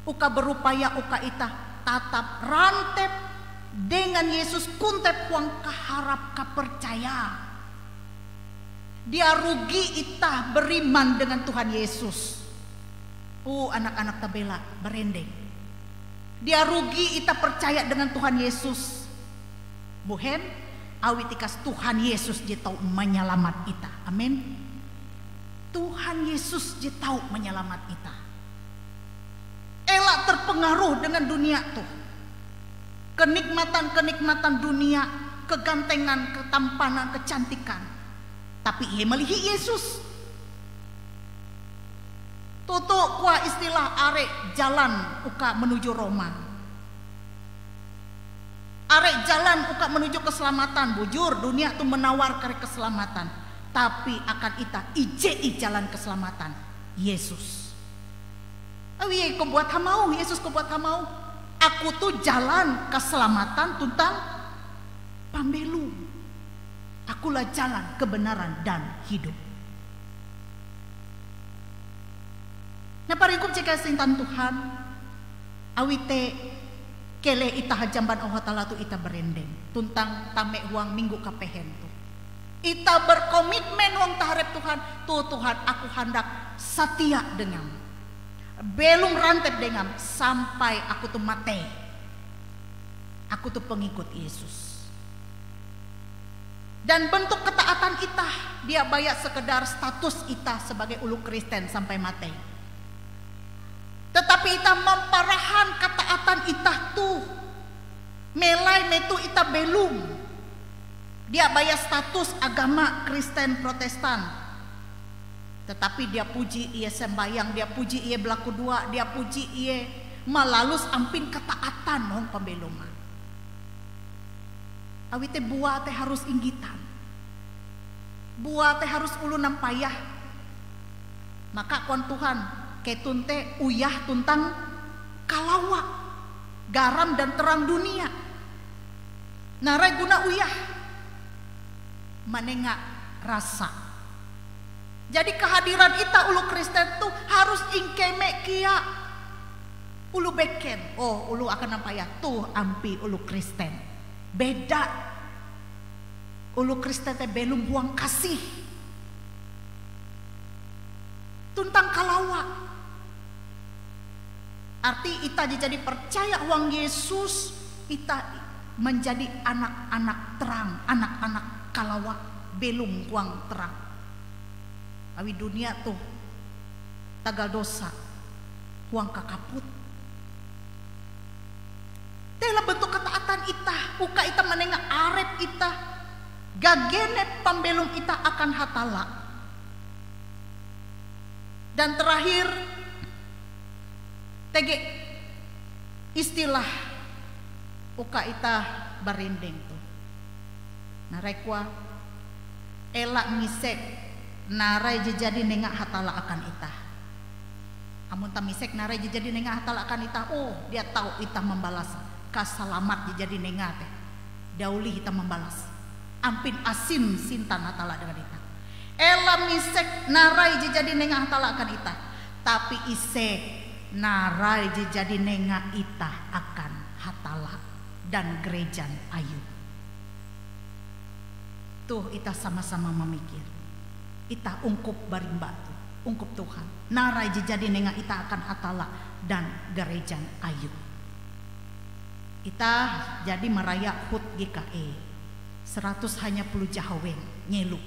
uka berupaya uka ita tatap rantep dengan Yesus kuntep huang kaharap kapercaya. Dia rugi ita beriman dengan Tuhan Yesus. Anak-anak tabela berendeng. Dia rugi ita percaya dengan Tuhan Yesus. Buhen awitikas Tuhan Yesus je tahu menyelamat ita. Amin. Tuhan Yesus je tahu menyelamat ita. Elak terpengaruh dengan dunia tuh. Kenikmatan dunia, kegantengan, ketampanan, kecantikan. Tapi ia melihi Yesus. Tutuk kuah istilah arek jalan uka menuju Roma. Arek jalan uka menuju keselamatan. Bujur dunia tu menawar kare keselamatan. Tapi akan ita ijei jalan keselamatan Yesus. Awi kau buat hamau, Yesus kau buat hamau. Aku tuh jalan keselamatan tuntang pambelu. Akulah jalan kebenaran dan hidup. Nah paringkup jika sintan Tuhan awite kele ita hajamban Allah Ta'ala tu ita berendeng tuntang tamek huang minggu kapehen tu ita berkomitmen huang taharep Tuhan tuh Tuhan aku hendak setia dengan belum rantep dengan sampai aku tuh mati, aku tuh pengikut Yesus. Dan bentuk ketaatan kita dia bayar sekedar status kita sebagai ulu Kristen sampai mati. Tetapi kita memparahan ketaatan kita tuh melai metu kita belum. Dia bayar status agama Kristen Protestan. Tetapi dia puji ia sembayang, dia puji ia berlaku dua, dia puji ia malalus ampin ketaatan hong pembeloma. Awite buah teh harus inggitan, buah teh harus ulu nampayah. Maka kuan Tuhan ketun teh uyah tuntang kalawak garam dan terang dunia. Narai guna uyah manenga rasa. Jadi kehadiran kita ulu Kristen tuh harus ingkeme kia ulu beken. Oh ulu akan nampayah tuh ampi ulu Kristen. Beda ulu Kristen teh belum buang kasih tuntang kalawak. Arti ita jadi percaya uang Yesus, ita menjadi anak-anak terang, anak-anak kalawak belum uang terang. Awi dunia tuh tagal dosa uang kakaput. Tela bentuk ketaatan ita, uka ita menengah arep ita, gagene pambelum ita akan hatala. Dan terakhir, tege istilah uka ita barindeng tuh. Narai kuah elak ngisek, narai jadi nengak hatala akan ita. Amun tamisek narai jadi nengah hatala akan ita, oh dia tahu ita membalas kasalamat jadi nengah teh dauli ita membalas ampin asin sintan hatala dengan ita. Ela misek narai jadi nengah hatala akan ita, tapi isek narai jadi nengah ita akan hatala dan gerejan ayu. Tuh ita sama-sama memikir, ita ungkup barimba tuh, ungkup Tuhan. Narai jadi nengah ita akan hatala dan gerejan ayu. Ita jadi meraya hut GKE 100 hanya puluh jahawen nyelu.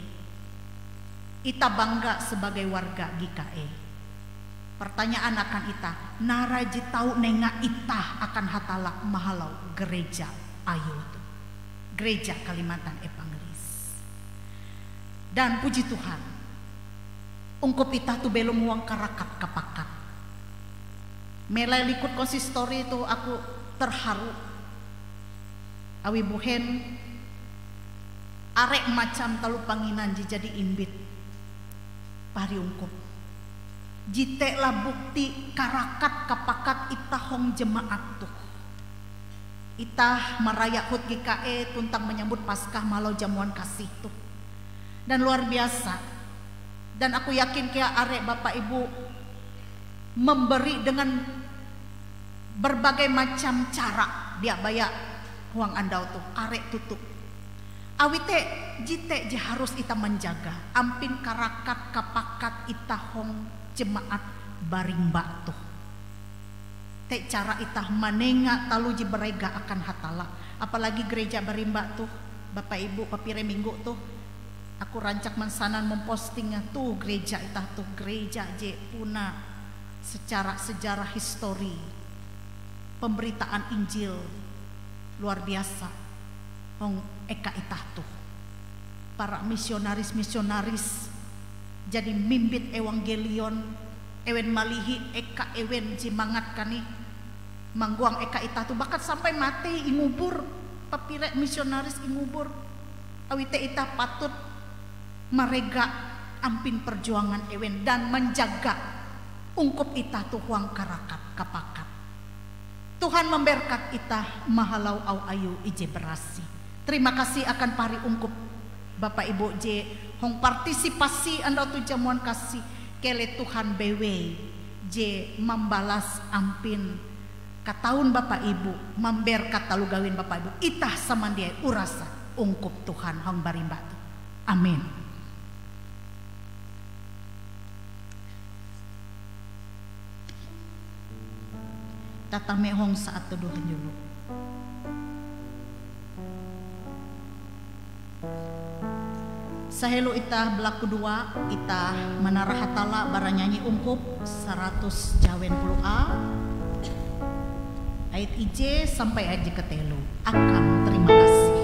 Ita bangga sebagai warga GKE. Pertanyaan akan ita, narai tahu nengah ita akan hatala mahalau gereja ayu tuh, gereja Kalimantan Evangelis. Dan puji Tuhan, ungkup ita tuh belum uang karakat kapakat. Melai likut konsistori itu aku terharu. Awi buhen arek macam talu panginan jadi imbit pari ungkup. Jite lah bukti karakat kapakat ita hong jemaat tuh. Ita merayak hut GKE tuntang menyambut Paskah malau jamuan kasih tuh. Dan luar biasa. Dan aku yakin kia arek Bapak Ibu memberi dengan berbagai macam cara dia bayak huang andau tuh arek tutup. Awite jite je harus ita menjaga ampin karakat kapakat ita hong jemaat barimba tuh. Te cara ita manenga talu je berega akan hatala. Apalagi gereja barimba tuh Bapak Ibu papire minggu tuh. Aku rancak mensanan mempostingnya tuh gereja itah tuh gereja je puna secara sejarah histori pemberitaan Injil luar biasa. Hong eka itah tuh para misionaris jadi mimbit evangelion ewen malihi eka ewen jimangat kani mangguang eka itah tuh bakat sampai mati ingubur papire misionaris ingubur awite itah patut mereka ampin perjuangan ewen dan menjaga ungkup ita tuh huang karakat kapakat. Tuhan memberkat ita mahalau au ayu ije berasi. Terima kasih akan pari ungkup Bapak Ibu je hong partisipasi anda tuh jamuan kasih kele Tuhan bewe je membalas ampin katahun Bapak Ibu memberkat talu gawin Bapak Ibu itah sama dia urasa ungkup Tuhan hong barimba tuh. Amin. Tata mehong saat teduh dulu. Sahelu ita belaku dua ita menara hatala bara nyanyi ungkup 100 jawen puluh A ayat IJ sampai aja ke telu. Akam terima kasih.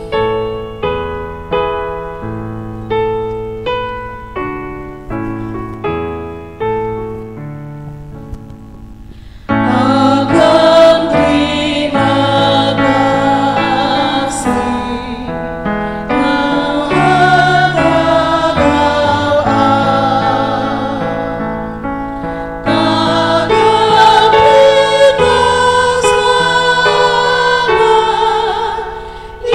Yeah.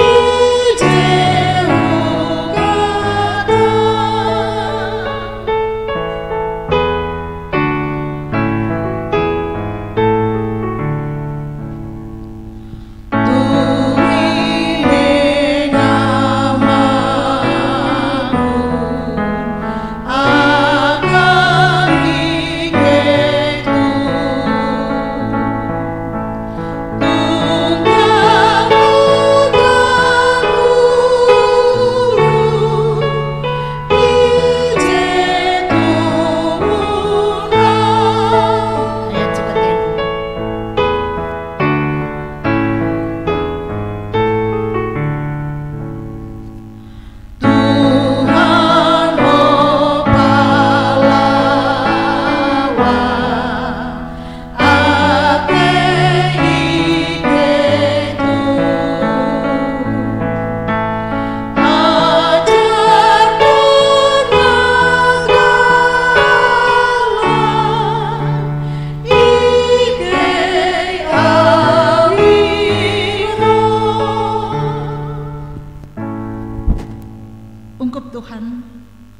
ayum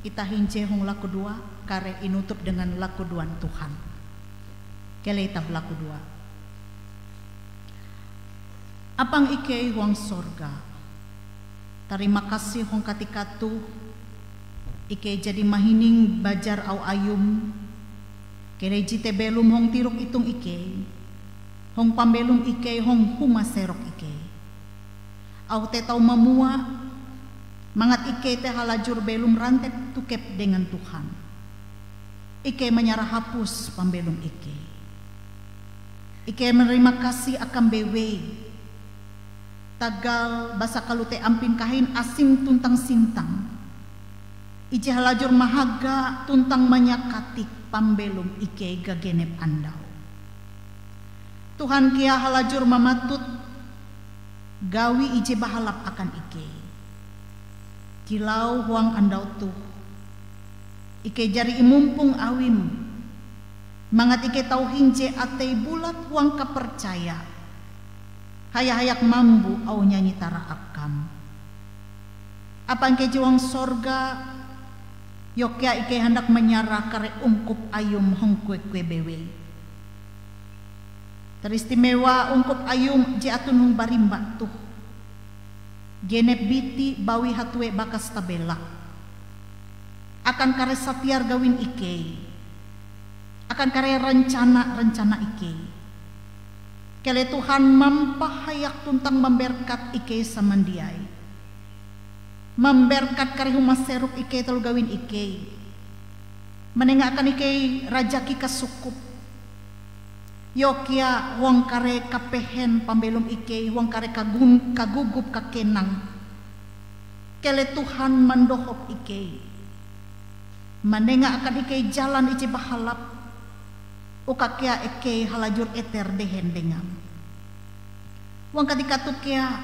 ita hinje hong laku dua kare inutup dengan laku duan Tuhan. Kele ita belaku dua. Apang ike huang sorga. Terima kasih hong katikatu ike jadi mahining bajar au ayum. Kele jite belum hong tiruk itung ike. Hong pambelum ike hong huma serok ike. Au te tau mamua mangat ike te halajur belum rantet tukep dengan Tuhan. Ike menyerah hapus pambelum ike. Ike menerima kasih akan bewe. Tagal basa kalute ampin kahin asim tuntang sintang. Ije halajur mahaga tuntang manyakatik pambelum ike gagenep andau. Tuhan kia halajur mamatut gawi ije bahalap akan ike. Kilau huang andau tuh ike jari imumpung awim mangat ike tau hinje atei bulat huang kapercaya hayak mambu au nyanyi tara akam. Apang ke juang sorga yokya ike hendak menyarah kare ungkup ayum hong kue bewe. Teristimewa ungkup ayum je atun hong barimba tuh. Genep biti bawi hatue bakas tabela. Akan kare satiar gawin ike. Akan kare rencana ike. Kele Tuhan mampahayak tuntang memberkat ike samandiai. Memberkat kare huma seruk ike telu gawin ike. Menengahkan ike rajaki kasukup. Yokya wong kare kapehen pambelum ike, wong kare kagugup kakenang. Kele Tuhan mandohop ike. Menengah akan ike jalan ije bahalap. Ukakya ike halajur eter dehen dengam. Wong ketika tukya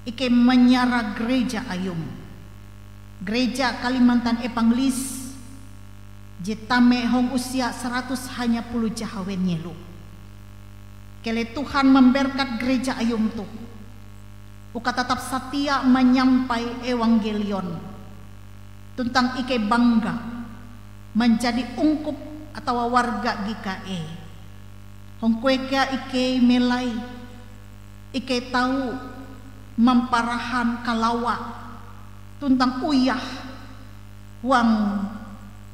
ike menyara gereja ayum. Gereja Kalimantan Epanglis. Jetame hong usia 100 hanya puluh jahawen nyelu. Kele Tuhan memberkat gereja ayum tuh. Uka tetap setia menyampai evangelion. Tentang ike bangga menjadi ungkup atau warga GKE. Hong kueka ike melai. Ike tahu memparahan kalawa. Tentang uyah huang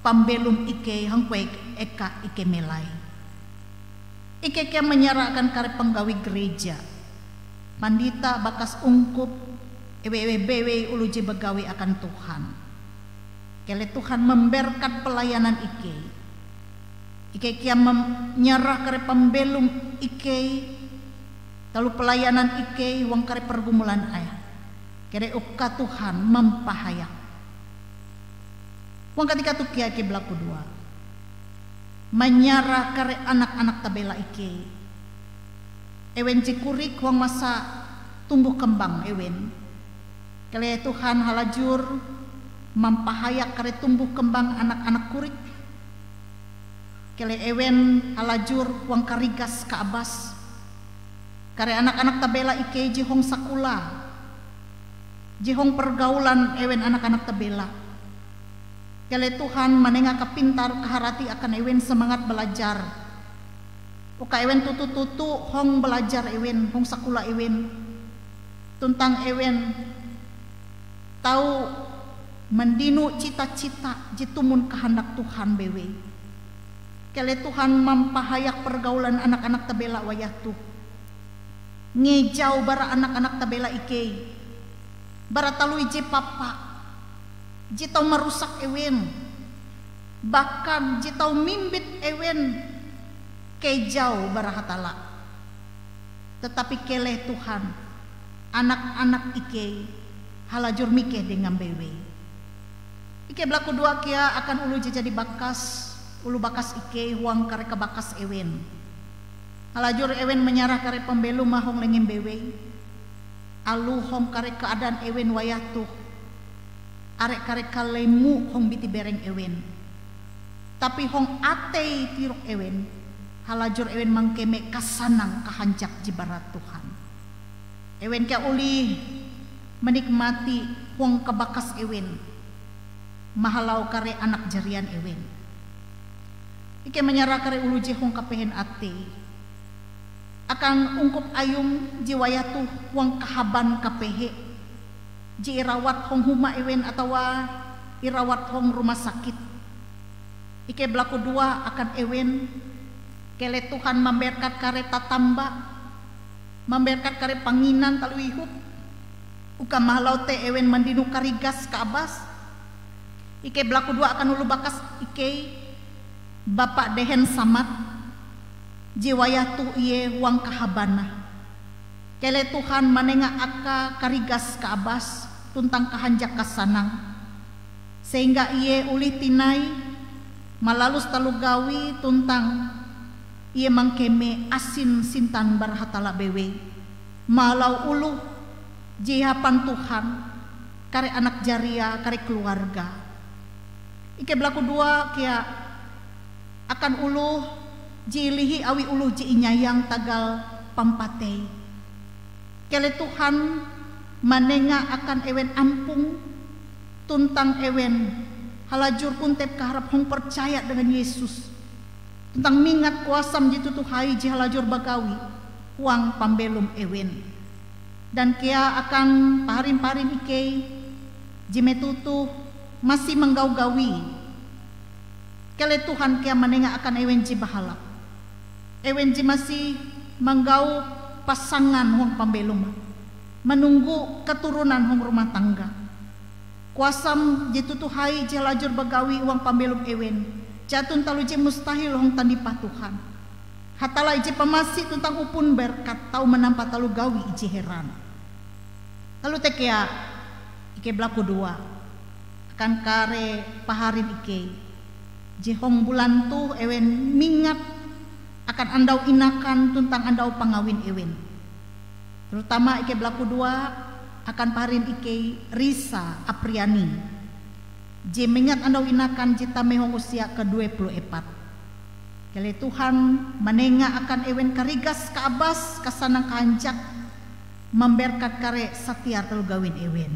pambelum ike hangkuek eka ike melai. Ike kia menyerahkan kare penggawi gereja. Pandita bakas ungkup ewe ulu je begawi akan Tuhan. Kele Tuhan memberkat pelayanan ike. Ike kia menyerah kare pembelum ike. Lalu pelayanan ike wong kare pergumulan ayah. Kere uka Tuhan mempahayak. Wong ketika tu kia ike belaku dua. Menyarah kare anak-anak tabela ike. Ewen cikurik wong masa tumbuh kembang ewen. Kele Tuhan halajur mempahayak kare tumbuh kembang anak-anak kurik. Kele ewen halajur wong karigas ka abas. Kare anak-anak tabela ike jihong sakula. Jihong pergaulan ewen anak-anak tabela. Kele Tuhan menengah kepintar keharati akan ewen semangat belajar. Uka ewen tutu hong belajar ewen, hong sakula ewen. Tuntang ewen tahu mendinu cita-cita jitumun kehendak Tuhan bewe. Kele Tuhan mempahayak pergaulan anak-anak tabela wayah tuh. Ngejau bara anak-anak tabela ike. Bara talui je papa. Jitau merusak ewen. Bahkan jitau mimbit ewen kejau barahatala. Tetapi keleh Tuhan anak-anak ike halajur mikeh dengan bewe. Ike belaku dua kia akan ulu jadi bakas. Ulu bakas ike huang kare kebakas ewen. Halajur ewen menyarah kare pembelu mahong lengem bewe. Alu hong kare keadaan ewen wayatuh. Arek kare kalemu hong biti bereng ewen. Tapi hong atei tiruk ewen. Halajur ewen mangkeme kasanang kahancak jibarat Tuhan. Ewen kia uli menikmati hong kebakas ewen. mahalau kare anak jarian ewen. Ike menyerah kare ulu je hong kapehen ate akan ungkup ayung jiwayatu wang kahaban kapehe ji irawat hong huma ewen atau irawat hong rumah sakit. Ike belaku dua akan ewen kele Tuhan memberkat kare tatamba, memberkat kare panginan taluihuk uka mahalau te ewen mandinu karigas ke abas. Ike belaku dua akan ulu bakas ike Bapak dehen samat jiwayatu iye wang kahabana kele Tuhan manenga aka karigas ke abas tuntang kahanjak kasanang sehingga iye uli tinai malalus talugawi tuntang iye mangkeme asin sintan barhatala bewe malau ulu jihapan Tuhan kare anak jaria kare keluarga. Ike belaku dua kia akan ulu jilihi awi ulu ji inyayang tagal pampate kele Tuhan manenga akan ewen ampung tuntang ewen halajur pun tep kaharap hong percaya dengan Yesus tentang mingat kuasam jitu tuhai ji halajur bagawi huang pambelum ewen dan kia akan paharin-paharin ike jimetutu masih menggau-gawi kele Tuhan kia menengah akan ewen ji bahalap ewen ji masih menggau pasangan huang pambelum menunggu keturunan huang rumah tangga kuasam jitu tuhai ji lajur bagawi huang pambelum ewen jatun talu ji mustahil huang tandipah Tuhan hatala iji pemasi tentang upun berkat tau menampak talu gawi iji heran lalu tekia ike belaku dua akan kare paharin ike jehong bulan tuh ewen mingat akan andau inakan tuntang andau pangawin ewen terutama ike belaku dua akan parin ike Risa Apriani je mingat andau inakan jita mehong usia ke-24 kele Tuhan menenga akan ewen karigas ke abas kasanang kahancak memberkat kare satiar telu gawin ewen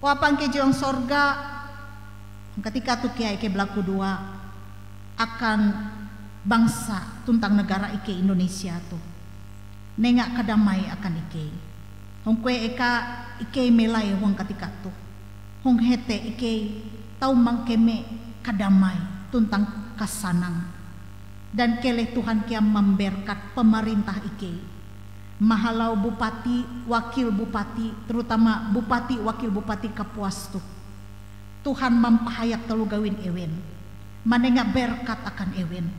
wapang ke jiong sorga ketika tu kia ike belaku dua akan bangsa tuntang negara ike Indonesia tu nengak kadamai akan ike hong kue eka ike melai hong ketika tu hong hete ike tau mangkeme kadamai tuntang kasanang dan kele Tuhan kia memberkat pemerintah ike mahalau bupati wakil bupati terutama bupati wakil bupati Kapuas tu Tuhan mampahayak telu gawin ewen manenga berkat akan ewen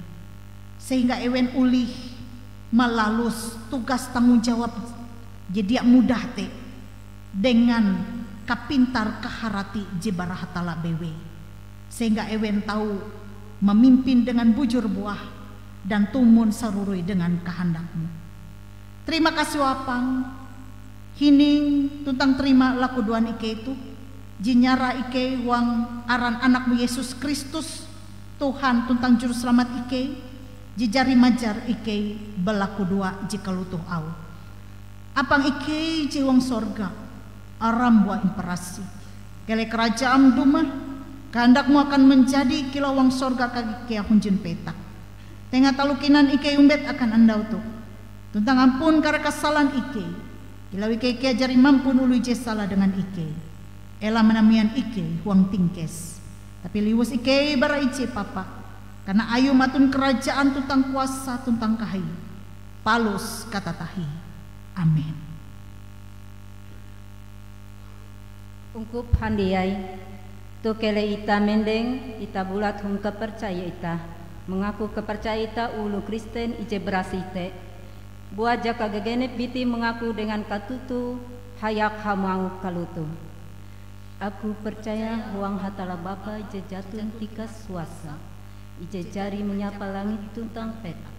sehingga ewen ulih malalus tugas tanggung jawab jadi mudah te dengan kapintar kaharati jibarahatala bewe sehingga ewen tahu memimpin dengan bujur buah dan tumun sarurui dengan kehendakmu. Terima kasih wapang hining tuntang terima laku duan ike itu jinyara ike wang aran anakmu Yesus Kristus Tuhan tuntang juru selamat ike jijari majar ike belaku dua jika lutuh au apang ike jiwang sorga aram buah imperasi kele kerajaan dumah kehendakmu akan menjadi kilawang sorga kaki kia hunjun petak tengah talukinan ike umbet akan andau tu tuntang ampun karena kesalahan ike kilau ike jari mampu nului je salah dengan ike ela menamian ike huang tingkes tapi liwus ike bara ice papa karena ayu matun kerajaan tuntang kuasa tuntang kahai palus kata tahi amin. Ungkup handiai tu kele ita mendeng ita bulat hum kepercaya ita mengaku kepercaya ita ulu Kristen ije berasite buat jaka gegenep biti mengaku dengan katutu hayak hamau kalutu. Aku percaya huang hatala Bapa ije jatun tikas suasa ije jari menyapa langit tuntang petak.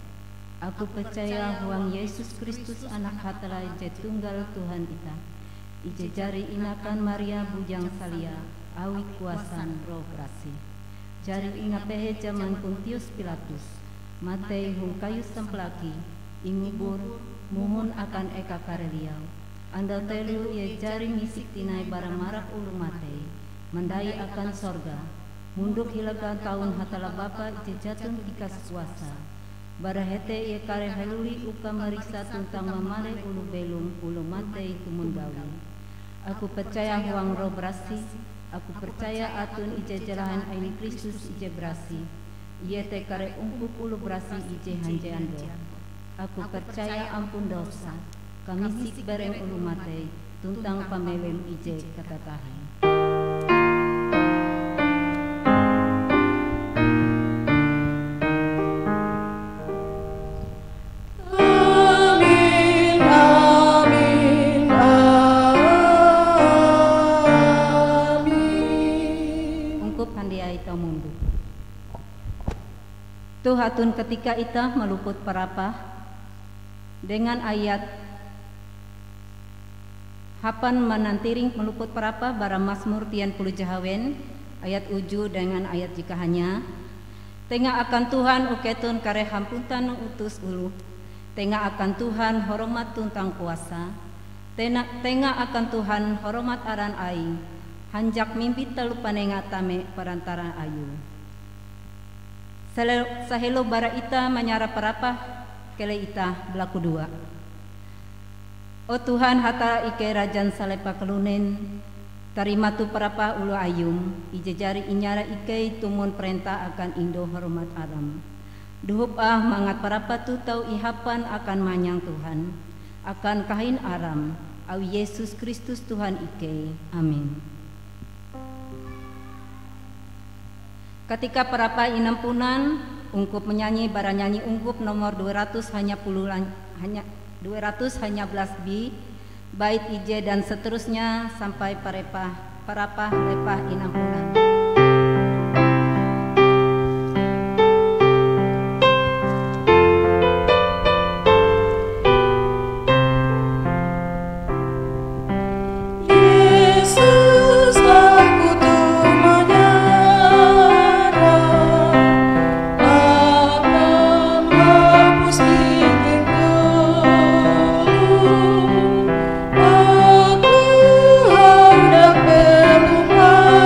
Aku percaya huang Yesus Kristus anak hatala ije tunggal Tuhan ita ije jari inakan Maria bujang salia awi kuasan roh grasi jari inga pehe zaman Pontius Pilatus matei hung kayu semplaki ingubur muhun akan eka kareliau anda telu ia jari ngisik tinai barang marak ulu matei mandai akan sorga, munduk hilaga tahun hatala bapa ije jatun tikas kuasa. Barahete ia kare haluli uka marisa tentang mamare ulu belum ulu mate itu menggawi. Aku percaya huang roh berasi, aku percaya atun ije jelahan aini Kristus ije berasi. Ia te kare ungkup ulu berasi ije hanjean do. Aku percaya ampun dosa, kami sik bareng ulu mate, tuntang pamewem ije katatahi. Tuhatun ketika ita meluput parapah dengan ayat hapan menantiring meluput parapah bara Mazmur tian puluh jahawen ayat uju dengan ayat jika hanya tengah akan Tuhan uketun kare hampuntan utus ulu tengah akan Tuhan hormat tuntang kuasa tengah akan Tuhan hormat aran aing hanjak mimpi telu panenga tame perantara ayu. Sahelo bara ita menyara parapah kele ita belaku dua. O Tuhan hata ike rajan salepa kelunen tarima tu parapah ulu ayum ijejari inyara ike tumun perintah akan indo hormat aram. Duhup mangat parapah tu tau ihapan akan manyang Tuhan akan kahin aram awi Yesus Kristus Tuhan ike. Amin. Ketika parapah inampunan, ungkup menyanyi bara nyanyi ungkup nomor 200 hanya 211 b, bait ije dan seterusnya sampai parapah lepah inampunan. Aku hendak berlumah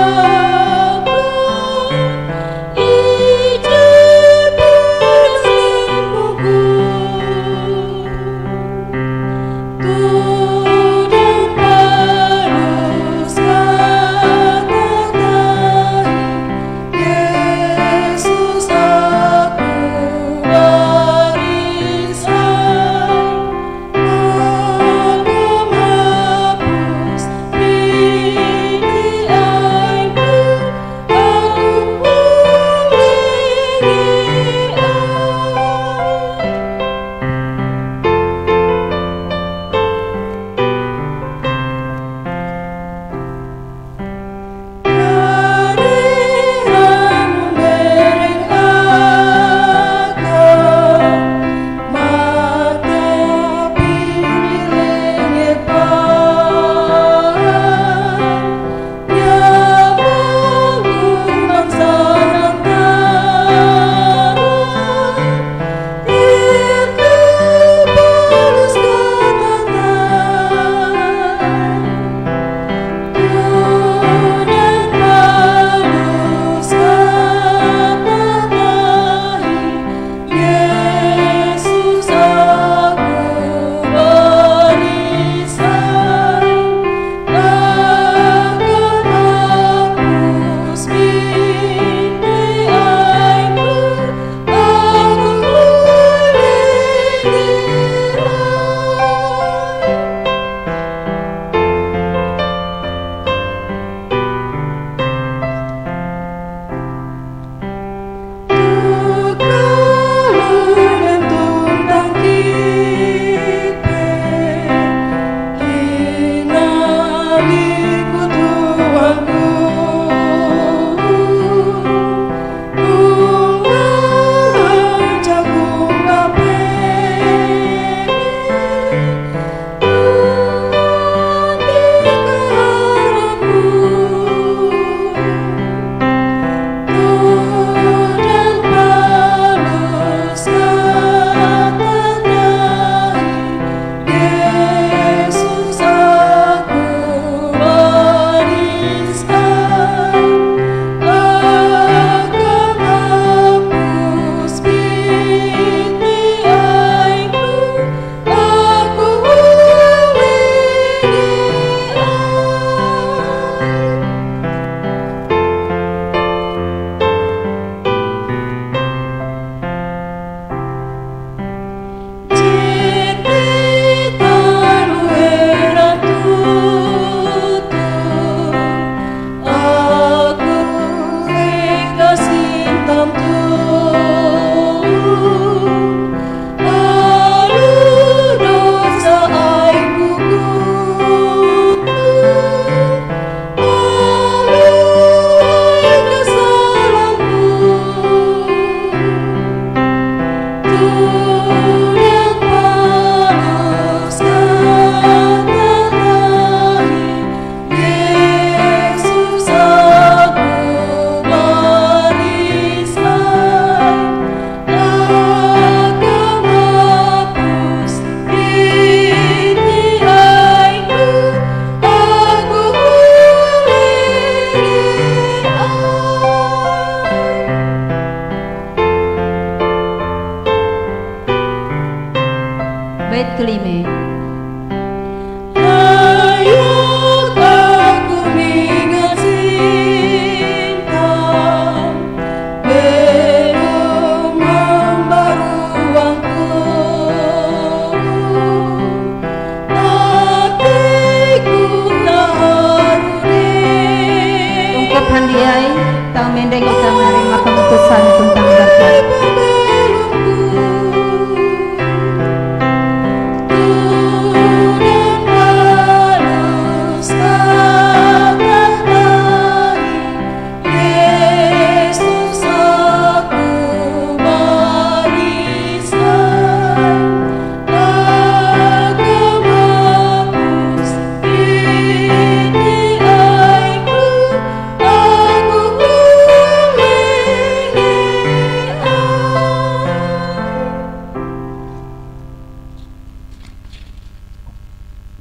pendek kita menerima pengutusan tentang berkat.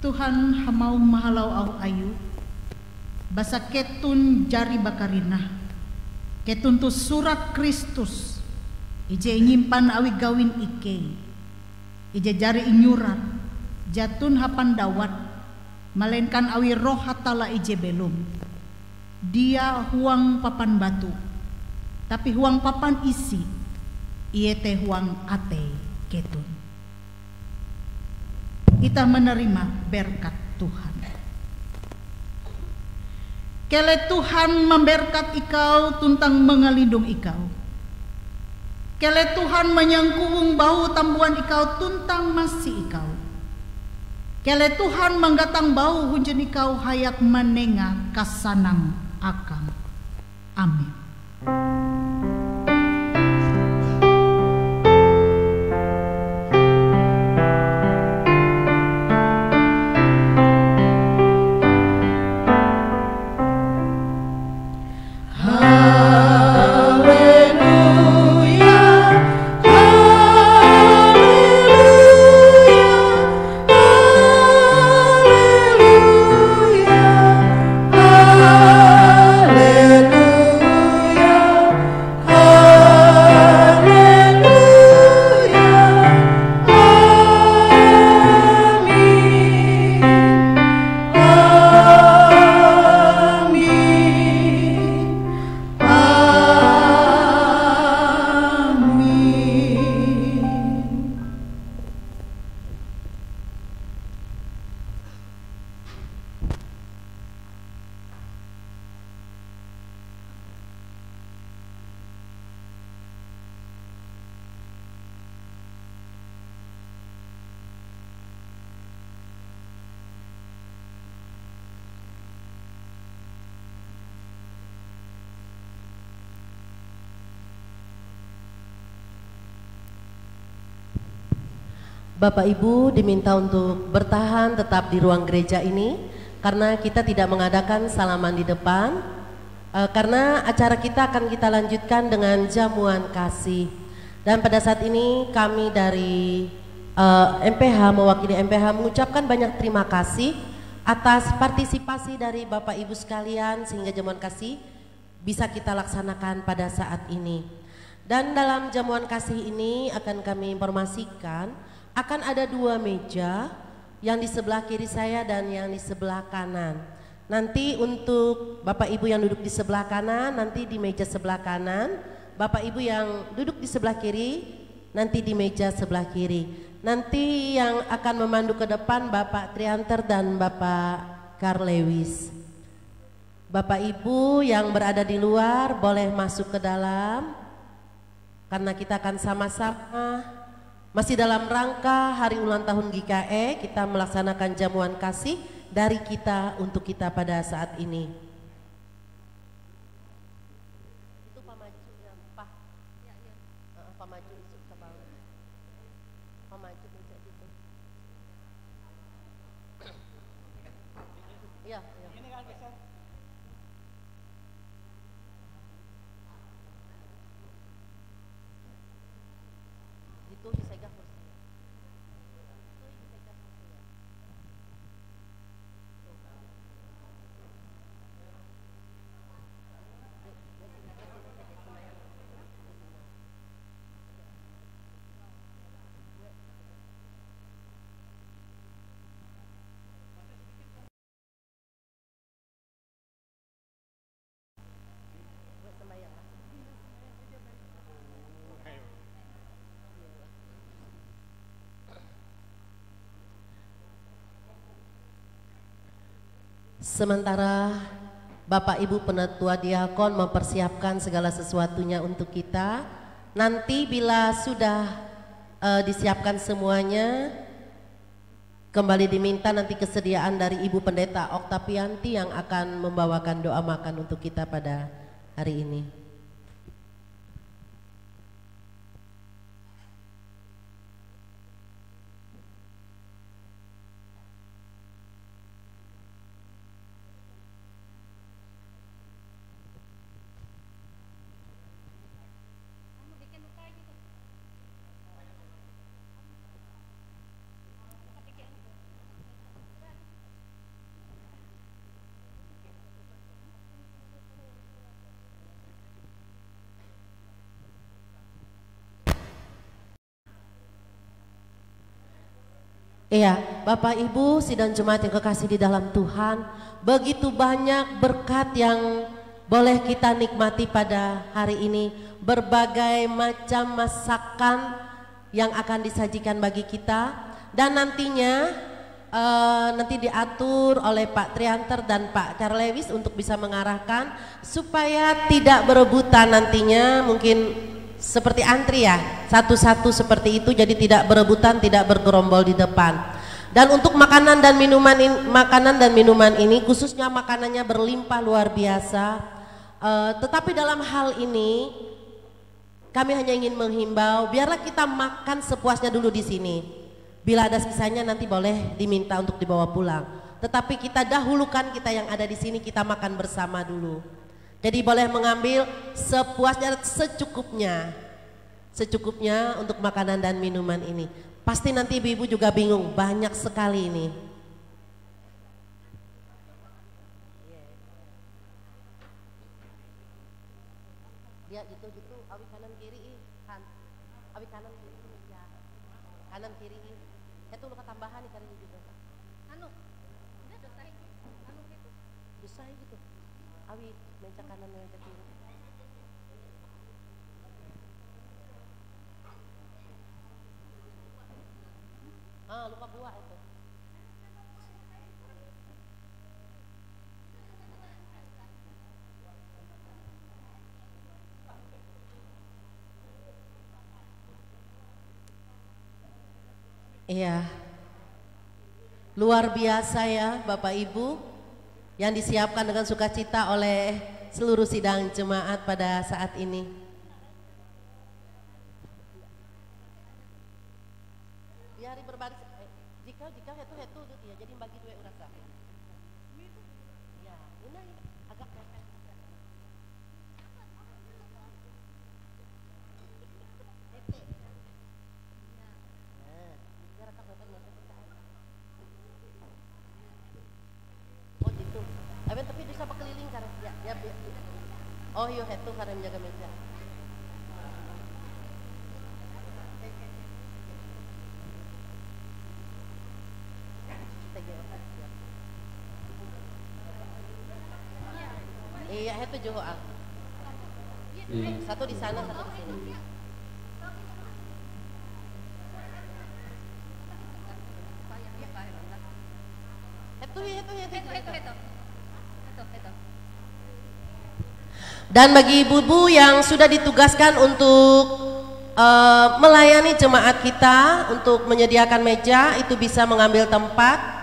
Tuhan hamau mahalau au ayu basa ketun jari bakarina ketun tu surat Kristus ije nyimpan awi gawin ike ije jari inyurat jatun hapan dawat melainkan awi roh hatala ije belum dia huang papan batu tapi huang papan isi iye teh huang ate ketun. Kita menerima berkat Tuhan. Kele Tuhan memberkat ikau tuntang mengalindung ikau. Kele Tuhan menyangkung bau tambuhan ikau tuntang masih ikau. Kele Tuhan menggatang bau hunjen ikau hayak menenga kasanang akang. Amin. Bapak Ibu diminta untuk bertahan tetap di ruang gereja ini karena kita tidak mengadakan salaman di depan karena acara kita akan kita lanjutkan dengan jamuan kasih. Dan pada saat ini kami dari MPH mewakili MPH mengucapkan banyak terima kasih atas partisipasi dari Bapak Ibu sekalian sehingga jamuan kasih bisa kita laksanakan pada saat ini. Dan dalam jamuan kasih ini akan kami informasikan akan ada 2 meja, yang di sebelah kiri saya dan yang di sebelah kanan. Nanti untuk Bapak Ibu yang duduk di sebelah kanan, nanti di meja sebelah kanan. Bapak Ibu yang duduk di sebelah kiri, nanti di meja sebelah kiri. Nanti yang akan memandu ke depan Bapak Trianter dan Bapak Karl Lewis. Bapak Ibu yang berada di luar boleh masuk ke dalam, karena kita akan sama-sama masih dalam rangka hari ulang tahun GKE, kita melaksanakan jamuan kasih dari kita untuk kita pada saat ini. Itu Pak Maju yang Pak. Ya, ya. Pak Maju itu ke bawah. Pak Maju bisa gitu. Iya, iya. Ini kan geser. Itu disegah kursi. Sementara Bapak Ibu Penatua Diakon mempersiapkan segala sesuatunya untuk kita. Nanti bila sudah disiapkan semuanya, kembali diminta nanti kesediaan dari Ibu Pendeta Oktavianti yang akan membawakan doa makan untuk kita pada hari ini. Iya, Bapak Ibu sidang jemaat yang kekasih di dalam Tuhan, begitu banyak berkat yang boleh kita nikmati pada hari ini. Berbagai macam masakan yang akan disajikan bagi kita, dan nantinya nanti diatur oleh Pak Trianter dan Pak Carlewis untuk bisa mengarahkan supaya tidak berebutan nantinya, mungkin seperti antri ya, satu-satu seperti itu, jadi tidak berebutan, tidak bergerombol di depan. Dan untuk makanan dan minuman ini khususnya makanannya berlimpah luar biasa. Tetapi dalam hal ini kami hanya ingin menghimbau, biarlah kita makan sepuasnya dulu di sini. Bila ada sisanya nanti boleh diminta untuk dibawa pulang. Tetapi kita dahulukan, kita yang ada di sini kita makan bersama dulu. Jadi boleh mengambil sepuasnya, secukupnya untuk makanan dan minuman ini. Pasti nanti ibu-ibu juga bingung, banyak sekali ini. Dia gitu, awi kanan kiri, awi kanan kiri ya, kanan kiri. Itu luka tambahan nih kali ini juga. Anu, udah selesai. Anu gitu, selesai gitu. Awi mencak kanan mencak kiri. Lupa buah itu. Iya, luar biasa ya Bapak Ibu, yang disiapkan dengan sukacita oleh seluruh sidang jemaat pada saat ini. Biar berbaris, jika itu ya, jadi bagi dua urasa. Ya, ini agak mepet. Oh gitu. Tapi bisa keliling karena ya. Oh iya itu karena menjaga meja. Iya itu juga. Satu di sana, satu di sini. Itu. Dan bagi ibu-ibu yang sudah ditugaskan untuk melayani jemaat kita, untuk menyediakan meja, itu bisa mengambil tempat.